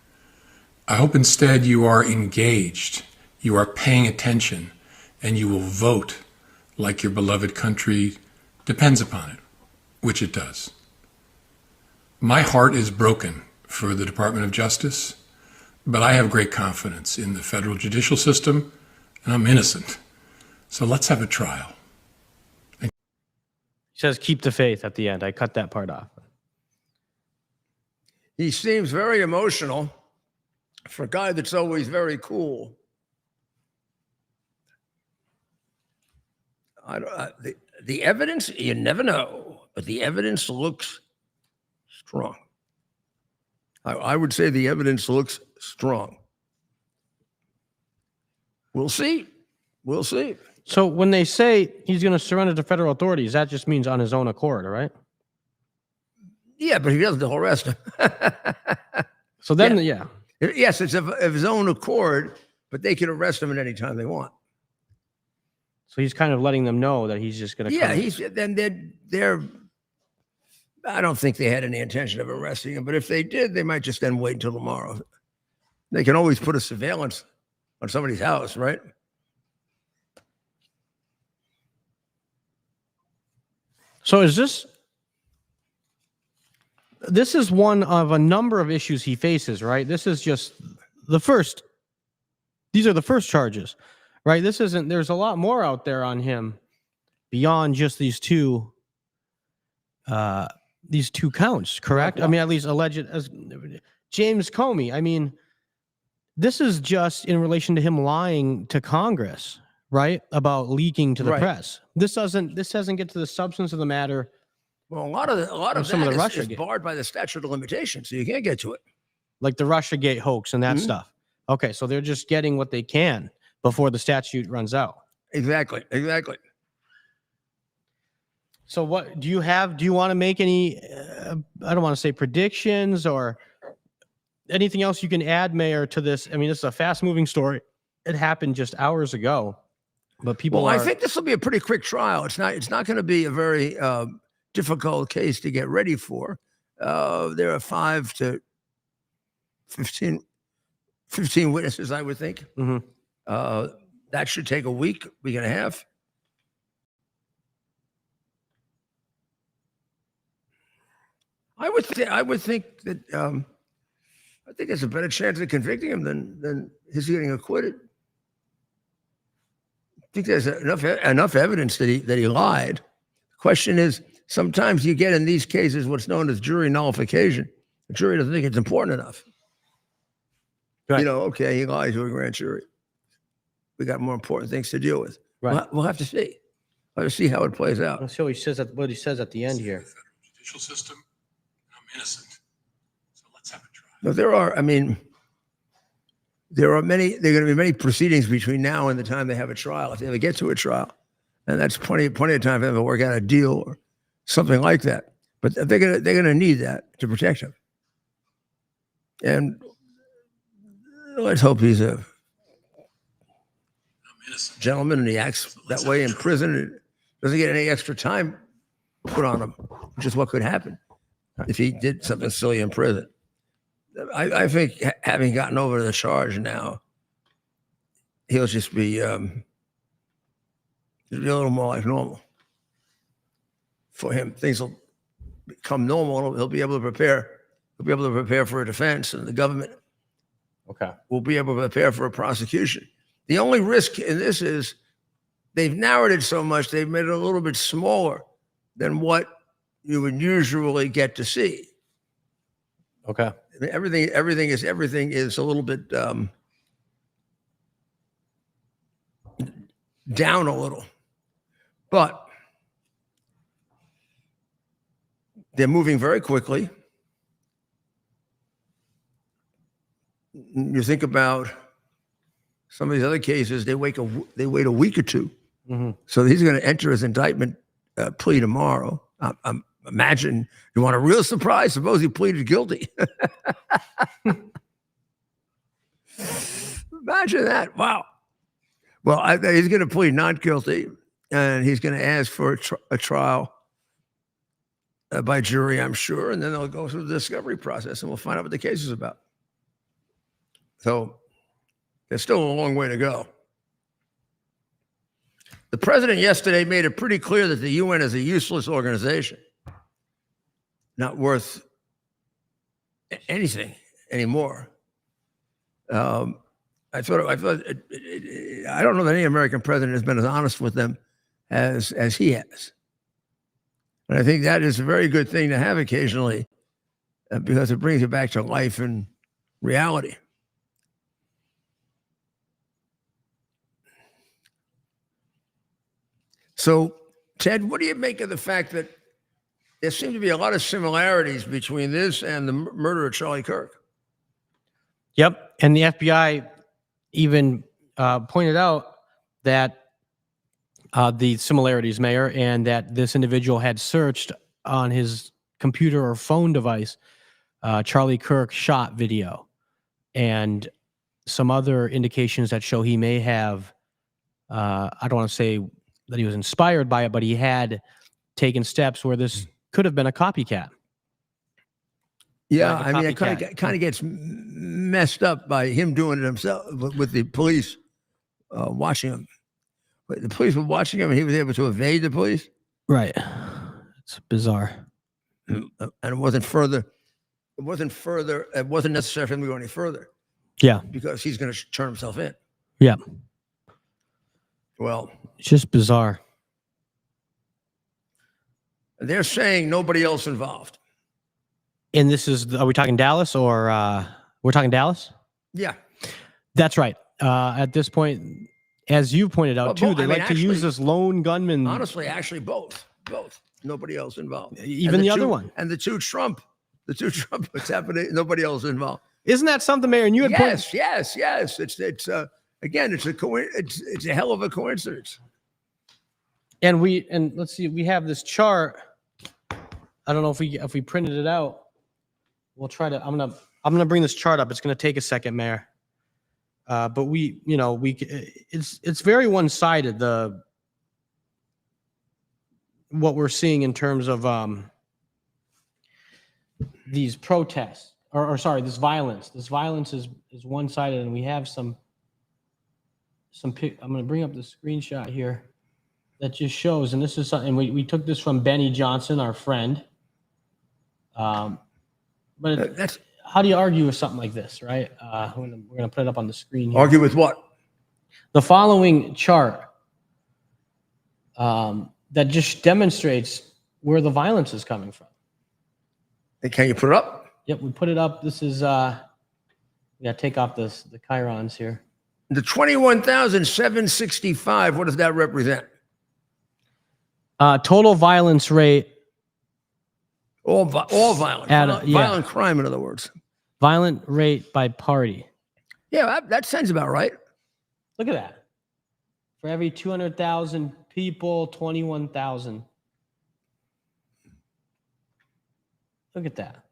I hope instead you are engaged, you are paying attention, and you will vote like your beloved country depends upon it, which it does. My heart is broken for the Department of Justice, but I have great confidence in the federal judicial system, and I'm innocent. So let's have a trial. He says, keep the faith at the end. I cut that part off. He seems very emotional for a guy that's always very cool. The evidence, you never know, but the evidence looks strong. I would say the evidence looks strong. We'll see. We'll see. So when they say he's going to surrender to federal authorities, that just means on his own accord, all right? Yeah, but he doesn't arrest him. So then, yeah. Yes, it's of his own accord, but they can arrest him at any time they want. So he's kind of letting them know that he's just going to. Yeah, they're. I don't think they had any intention of arresting him, but if they did, they might just then wait until tomorrow. They can always put a surveillance on somebody's house, right? So is this is one of a number of issues he faces, right? This is just the first. These are the first charges, right? This isn't. There's a lot more out there on him beyond just these two counts, correct? I mean, at least alleged as James Comey. I mean, this is just in relation to him lying to Congress, right? About leaking to the press. This doesn't get to the substance of the matter. Well, a lot of some of that the Russia is barred by the statute of limitations, so you can't get to it. Like the Russiagate hoax and that stuff. Okay, so they're just getting what they can before the statute runs out. Exactly. So what do you have? Do you want to make any, I don't want to say predictions or anything else you can add, Mayor, to this? I mean, this is a fast moving story. It happened just hours ago, but people I think this will be a pretty quick trial. It's not going to be a very difficult case to get ready for. There are 5 to 15 witnesses, I would think. That should take a week and a half. I would think that I think there's a better chance of convicting him than his getting acquitted. I think there's enough evidence that he lied. The question is, sometimes you get in these cases what's known as jury nullification. The jury doesn't think it's important enough. Right. You know, okay, he lied to a grand jury. We got more important things to deal with. Right. We'll have to see. We'll have to see how it plays out. Let's see what he says at the end here. The federal judicial system, I'm innocent. So let's have a trial. No, there are. I mean, there are going to be many proceedings between now and the time they have a trial, if they ever get to a trial. And that's plenty of time for them to work out a deal or something like that. But they're gonna need that to protect him. And let's hope he's a gentleman and he acts that way in prison and doesn't get any extra time put on him, which is what could happen if he did something silly in prison. I think having gotten over the charge now, he'll just be a little more like normal. For him, things will become normal. He'll be able to prepare. He'll be able to prepare for a defense, and the government will be able to prepare for a prosecution. The only risk in this is they've narrowed it so much, they've made it a little bit smaller than what you would usually get to see. Okay. Everything is a little bit down a little, but they're moving very quickly. You think about some of these other cases; they wait a week or two. Mm-hmm. So he's going to enter his indictment plea tomorrow. Imagine you want a real surprise. Suppose he pleaded guilty. Imagine that! Wow. Well, he's going to plead not guilty, and he's going to ask for a trial by jury, I'm sure, and then they'll go through the discovery process, and we'll find out what the case is about. So there's still a long way to go. The president yesterday made it pretty clear that the UN is a useless organization, not worth anything anymore. I don't know that any American president has been as honest with them as he has. And I think that is a very good thing to have occasionally because it brings you back to life and reality. So, Ted, what do you make of the fact that there seem to be a lot of similarities between this and the murder of Charlie Kirk? Yep. And the FBI even pointed out that the similarities, Mayor, and that this individual had searched on his computer or phone device Charlie Kirk shot video and some other indications that show he may have, I don't want to say that he was inspired by it, but he had taken steps where this could have been a copycat. Yeah, Like I mean, it kind of gets messed up by him doing it himself with the police watching him. But the police were watching him, and he was able to evade the police. Right. It's bizarre. And it wasn't necessary for him to go any further. Yeah. Because he's going to turn himself in. Yeah. Well, it's just bizarre. They're saying nobody else involved. And this is, are we talking Dallas or we're talking Dallas? Yeah. That's right. At this point, as you pointed out too, they like to use this lone gunman. Honestly, actually both. Nobody else involved. Even the other one. And the two Trump, what's happening, nobody else involved. Isn't that something, Mayor? And you had yes. It's again, it's a hell of a coincidence. And let's see, we have this chart. I don't know if we printed it out. We'll try to. I'm gonna bring this chart up. It's gonna take a second, Mayor. But it's very one-sided. What we're seeing in terms of these protests, or sorry, this violence. This violence is one-sided, and we have some. I'm going to bring up the screenshot here that just shows, and this is something we took this from Benny Johnson, our friend. But how do you argue with something like this, right? We're going to put it up on the screen here. Argue with what? The following chart that just demonstrates where the violence is coming from. And can you put it up? Yep, we put it up. This is, we got to take off the chyrons here. The 21,765, what does that represent? Total violence rate. All violent. Violent crime, in other words. Violent rate by party. Yeah, that sounds about right. Look at that. For every 200,000 people, 21,000. Look at that.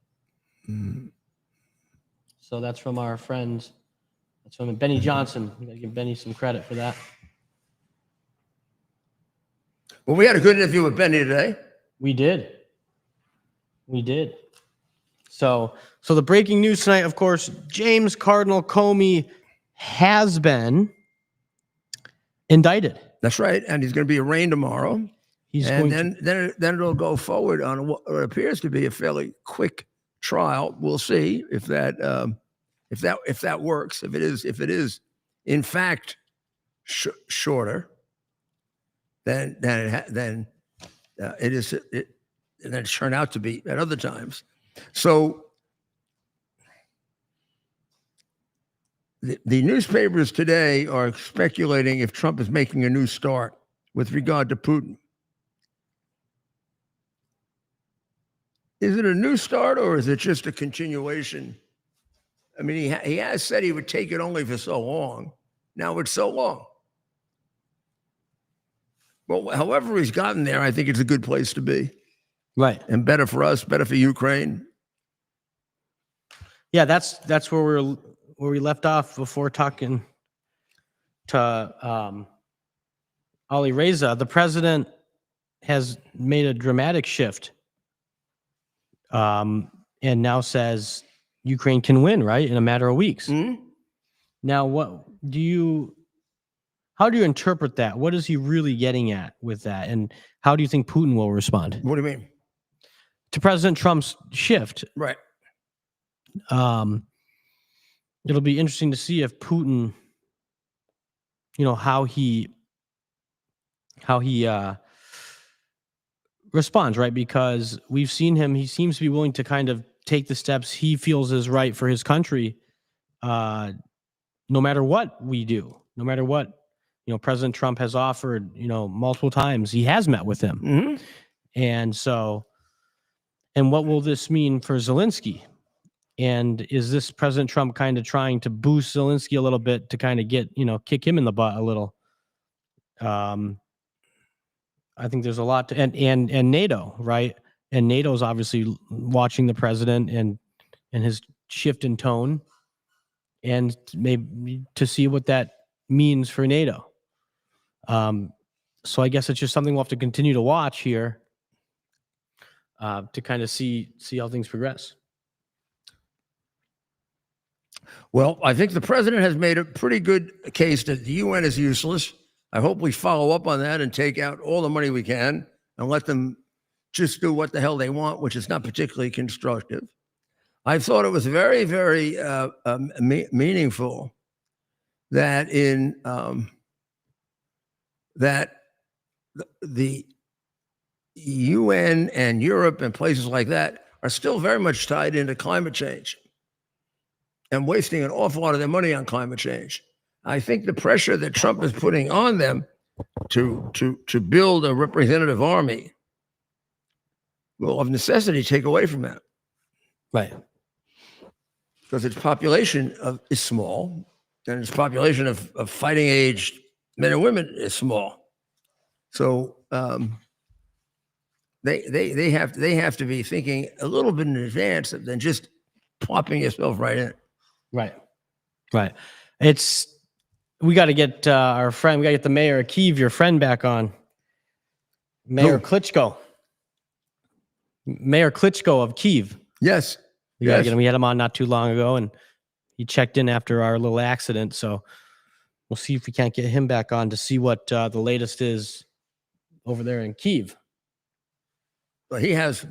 So that's from our friends. That's from Benny Johnson. We got to give Benny some credit for that. Well, we had a good interview with Benny today. We did. So the breaking news tonight, of course, James Cardinal Comey has been indicted. That's right, and he's going to be arraigned tomorrow. Then it'll go forward on what appears to be a fairly quick trial. We'll see if that works. If it is in fact shorter, then it's turned out to be at other times. So the newspapers today are speculating if Trump is making a new start with regard to Putin. Is it a new start or is it just a continuation? I mean, he has said he would take it only for so long. Now it's so long. Well, however he's gotten there, I think it's a good place to be. Right. And better for us, better for Ukraine. Yeah, that's where we left off before talking to Ali Reza. The president has made a dramatic shift. And now says Ukraine can win, right, in a matter of weeks. Mm-hmm. Now, how do you interpret that? What is he really getting at with that? And how do you think Putin will respond? What do you mean? To President Trump's shift. Right. It'll be interesting to see if Putin, how he responds, right? Because we've seen him, he seems to be willing to kind of take the steps he feels is right for his country, no matter what we do, no matter what, President Trump has offered, multiple times, he has met with him. Mm-hmm. And what will this mean for Zelensky? And is this President Trump kind of trying to boost Zelensky a little bit to kind of get, kick him in the butt a little? I think there's a lot to, and NATO, right? And NATO's obviously watching the president and his shift in tone, and maybe to see what that means for NATO. So I guess it's just something we'll have to continue to watch here, to kind of see how things progress. Well, I think the president has made a pretty good case that the UN is useless. I hope we follow up on that and take out all the money we can and let them just do what the hell they want, which is not particularly constructive. I thought it was very, very meaningful that that the UN and Europe and places like that are still very much tied into climate change and wasting an awful lot of their money on climate change. I think the pressure that Trump is putting on them to build a representative army will of necessity take away from that. Right. Because its population is small, and its population of fighting age men and women is small. So they have to be thinking a little bit in advance than just plopping yourself right in. Right. We got to get the mayor of Kyiv, your friend, back on. Mayor Klitschko. Mayor Klitschko of Kyiv. Yes. We got to get him. We had him on not too long ago, and he checked in after our little accident. So we'll see if we can't get him back on to see what the latest is over there in Kyiv. But he has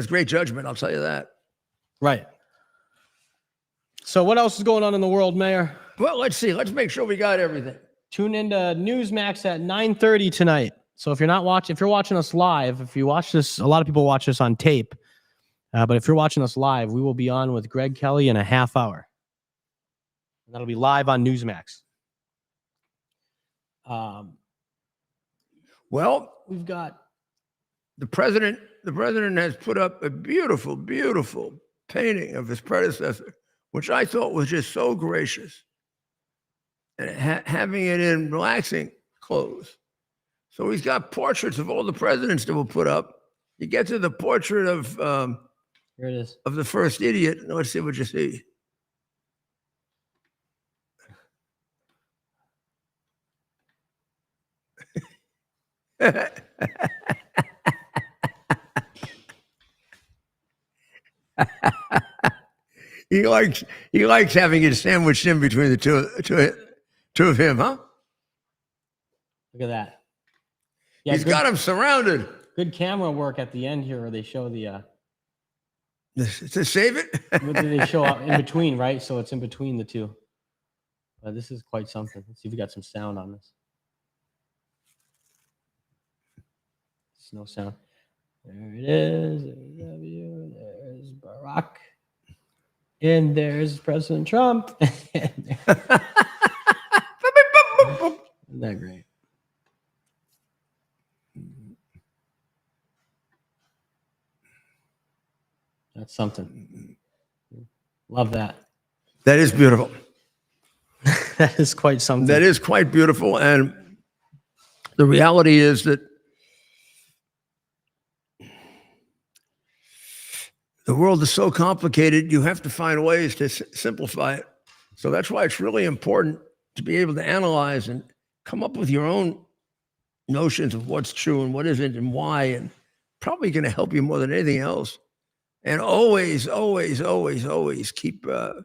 great judgment, I'll tell you that. Right. So what else is going on in the world, Mayor? Well, let's see. Let's make sure we got everything. Tune into Newsmax at 9:30 tonight. So if you're watching us live, if you watch this, a lot of people watch this on tape. But if you're watching us live, we will be on with Greg Kelly in a half hour. And that'll be live on Newsmax. Well, we've got the president has put up a beautiful, beautiful painting of his predecessor which I thought was just so gracious, and having it in relaxing clothes. So he's got portraits of all the presidents that were put up. You get to the portrait of Here it is. the first idiot. Let's see what you see. He likes having it sandwiched in between the two of him, huh? Look at that. Yeah, He's got him surrounded. good camera work at the end here where they show the To save it? they show up in between, right? So it's in between the two. This is quite something. Let's see if we got some sound on this. There's no sound. There it is. There's W. There's Barack. And there's President Trump. Isn't that great? That's something. Love that. That is beautiful. That is quite something. That is quite beautiful. And the reality is that the world is so complicated, you have to find ways to simplify it. So that's why it's really important to be able to analyze and come up with your own notions of what's true and what isn't and why, and probably going to help you more than anything else. And always, always, always, always keep your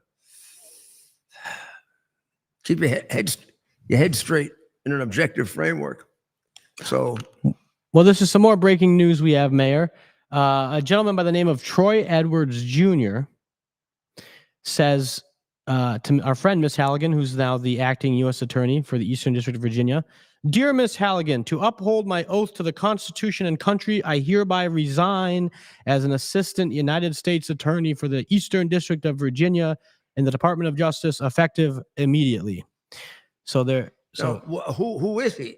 head straight in an objective framework. So, well, this is some more breaking news we have, Mayor. A gentleman by the name of Troy Edwards Jr. says to our friend Miss Halligan, who's now the acting U.S. Attorney for the Eastern District of Virginia, "Dear Miss Halligan, to uphold my oath to the Constitution and country, I hereby resign as an Assistant United States Attorney for the Eastern District of Virginia in the Department of Justice, effective immediately." So there. So who is he?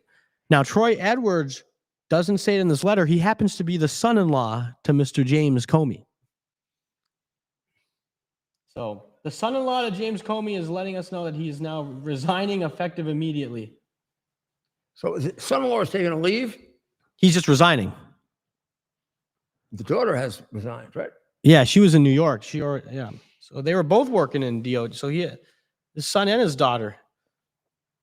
Now Troy Edwards doesn't say it in this letter. He happens to be the son-in-law to Mr. James Comey. So the son-in-law to James Comey is letting us know that he is now resigning effective immediately. So is it son-in-law is taking a leave? He's just resigning. The daughter has resigned, right? Yeah, she was in New York. Yeah. So they were both working in DOJ. So his son and his daughter.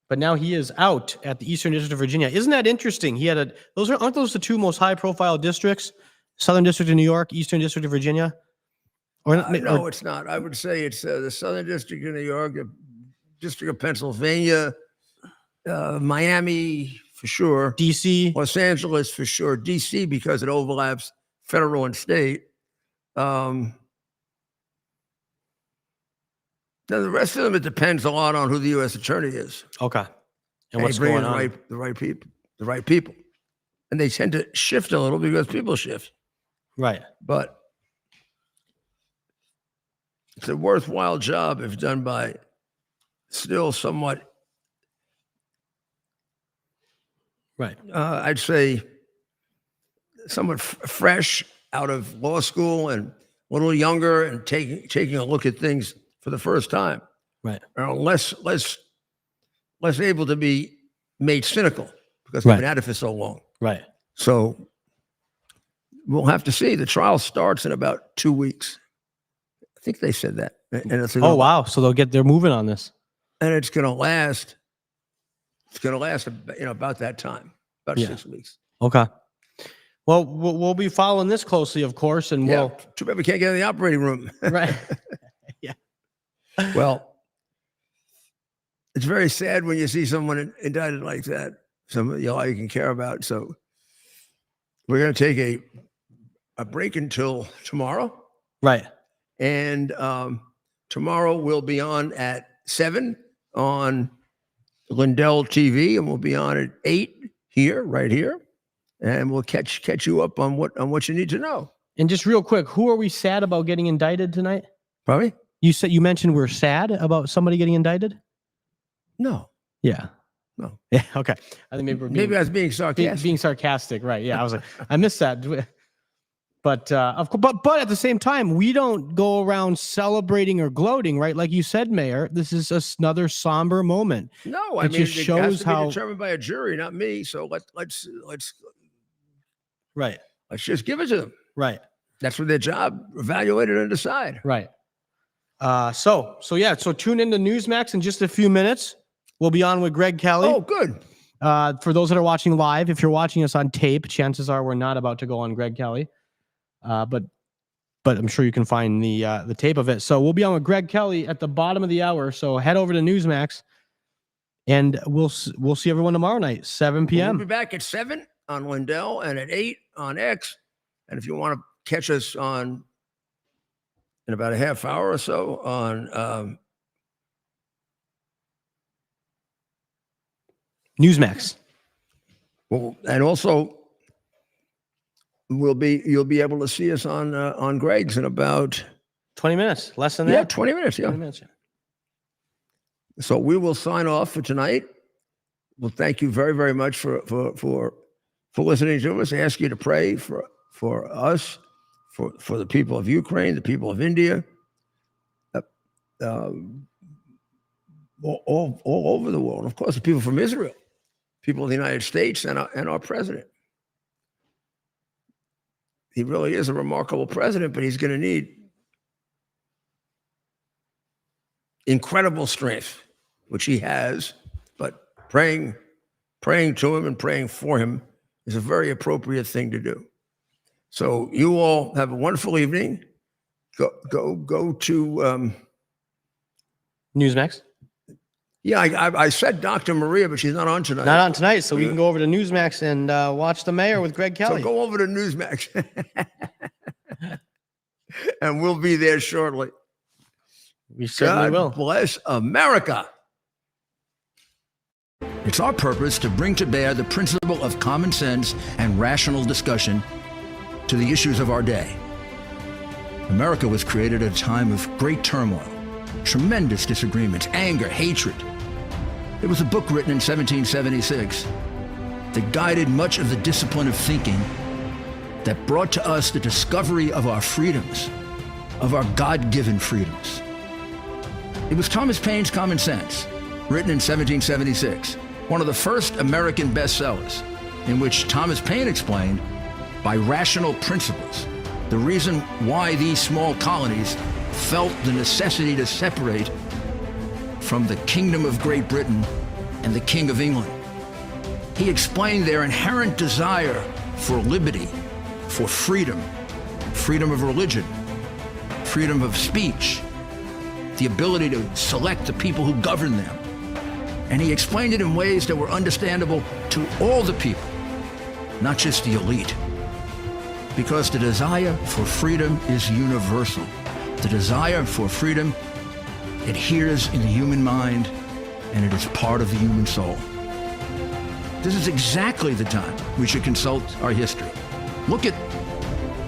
But now he is out at the Eastern District of Virginia. Isn't that interesting? Aren't those the two most high-profile districts? Southern District of New York, Eastern District of Virginia? No, it's not. I would say it's the Southern District of New York, the District of Pennsylvania, Miami for sure, DC, Los Angeles for sure, DC because it overlaps federal and state. Now the rest of them, it depends a lot on who the U.S. Attorney is. Okay, and what's going on? The right people, and they tend to shift a little because people shift. Right, but it's a worthwhile job if done by still somewhat. Right. I'd say somewhat fresh out of law school and a little younger and taking a look at things for the first time. Right. Or less able to be made cynical because they've been at it for so long. Right. So we'll have to see. The trial starts in about 2 weeks. I think they said that. And it's wow. So they're moving on this. And it's going to last. It's going to last, about that time, about 6 weeks. Okay. Well, we'll be following this closely, of course, and too bad we can't get in the operating room. Right. Yeah. Well, it's very sad when you see someone indicted like that, someone you like and care about. So we're going to take a break until tomorrow. Right. And tomorrow we'll be on at 7 on Lindell TV, and we'll be on at 8 here, right here, and we'll catch you up on what you need to know. And just real quick, who are we sad about getting indicted tonight? Probably. You mentioned we're sad about somebody getting indicted? No. Yeah. No. Yeah. Okay. I think maybe I was being sarcastic. Being sarcastic. Being sarcastic, right? Yeah. I was like, I missed that. But at the same time, we don't go around celebrating or gloating, right? Like you said, Mayor, this is another somber moment. No, I It mean, just it has shows to be how- determined by a jury, not me. So let's Right, just give it to them. right, That's what their job, evaluate it and decide. right. So tune into Newsmax in just a few minutes. We'll be on with Greg Kelly. Oh, good. For those that are watching live, if you're watching us on tape, chances are we're not about to go on Greg Kelly. But I'm sure you can find the tape of it. So we'll be on with Greg Kelly at the bottom of the hour. So head over to Newsmax, and we'll see everyone tomorrow night, 7 p.m. We'll be back at 7 on Lindell and at 8 on X. And if you want to catch us in about a half hour or so on Newsmax. well, and also you'll be able to see us on Greg's in about 20 minutes, less than that. 20 minutes. 20 minutes. So we will sign off for tonight. Well, thank you very, very much for listening to us. I ask you to pray for us, for the people of Ukraine, the people of India, all over the world. Of course, the people from Israel, people of the United States, and our president. He really is a remarkable president, but he's going to need incredible strength, which he has. But praying to him and praying for him is a very appropriate thing to do. So you all have a wonderful evening. Go to Newsmax. Yeah, I said Dr. Maria, but she's not on tonight. Not on tonight, so we can go over to Newsmax and watch the mayor with Greg Kelly. So go over to Newsmax. And we'll be there shortly. We certainly will. God bless America. It's our purpose to bring to bear the principle of common sense and rational discussion to the issues of our day. America was created at a time of great turmoil, tremendous disagreements, anger, hatred. There was a book written in 1776 that guided much of the discipline of thinking that brought to us the discovery of our freedoms, of our God-given freedoms. It was Thomas Paine's Common Sense, written in 1776, one of the first American bestsellers, in which Thomas Paine explained, by rational principles, the reason why these small colonies felt the necessity to separate from the Kingdom of Great Britain and the King of England. He explained their inherent desire for liberty, for freedom, freedom of religion, freedom of speech, the ability to select the people who govern them. And he explained it in ways that were understandable to all the people, not just the elite. Because the desire for freedom is universal. The desire for freedom adheres in the human mind, and it is part of the human soul. This is exactly the time we should consult our history. Look at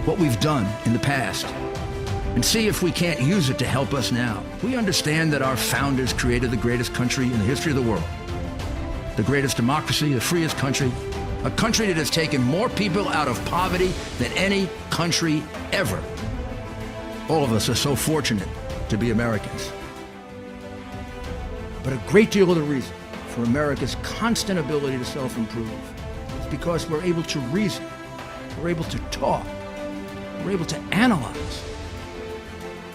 what we've done in the past and see if we can't use it to help us now. We understand that our founders created the greatest country in the history of the world, the greatest democracy, the freest country, a country that has taken more people out of poverty than any country ever. All of us are so fortunate to be Americans. But a great deal of the reason for America's constant ability to self-improve is because we're able to reason, we're able to talk, we're able to analyze.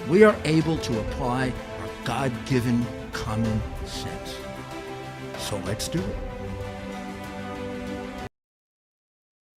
We are able to apply our God-given common sense. So let's do it.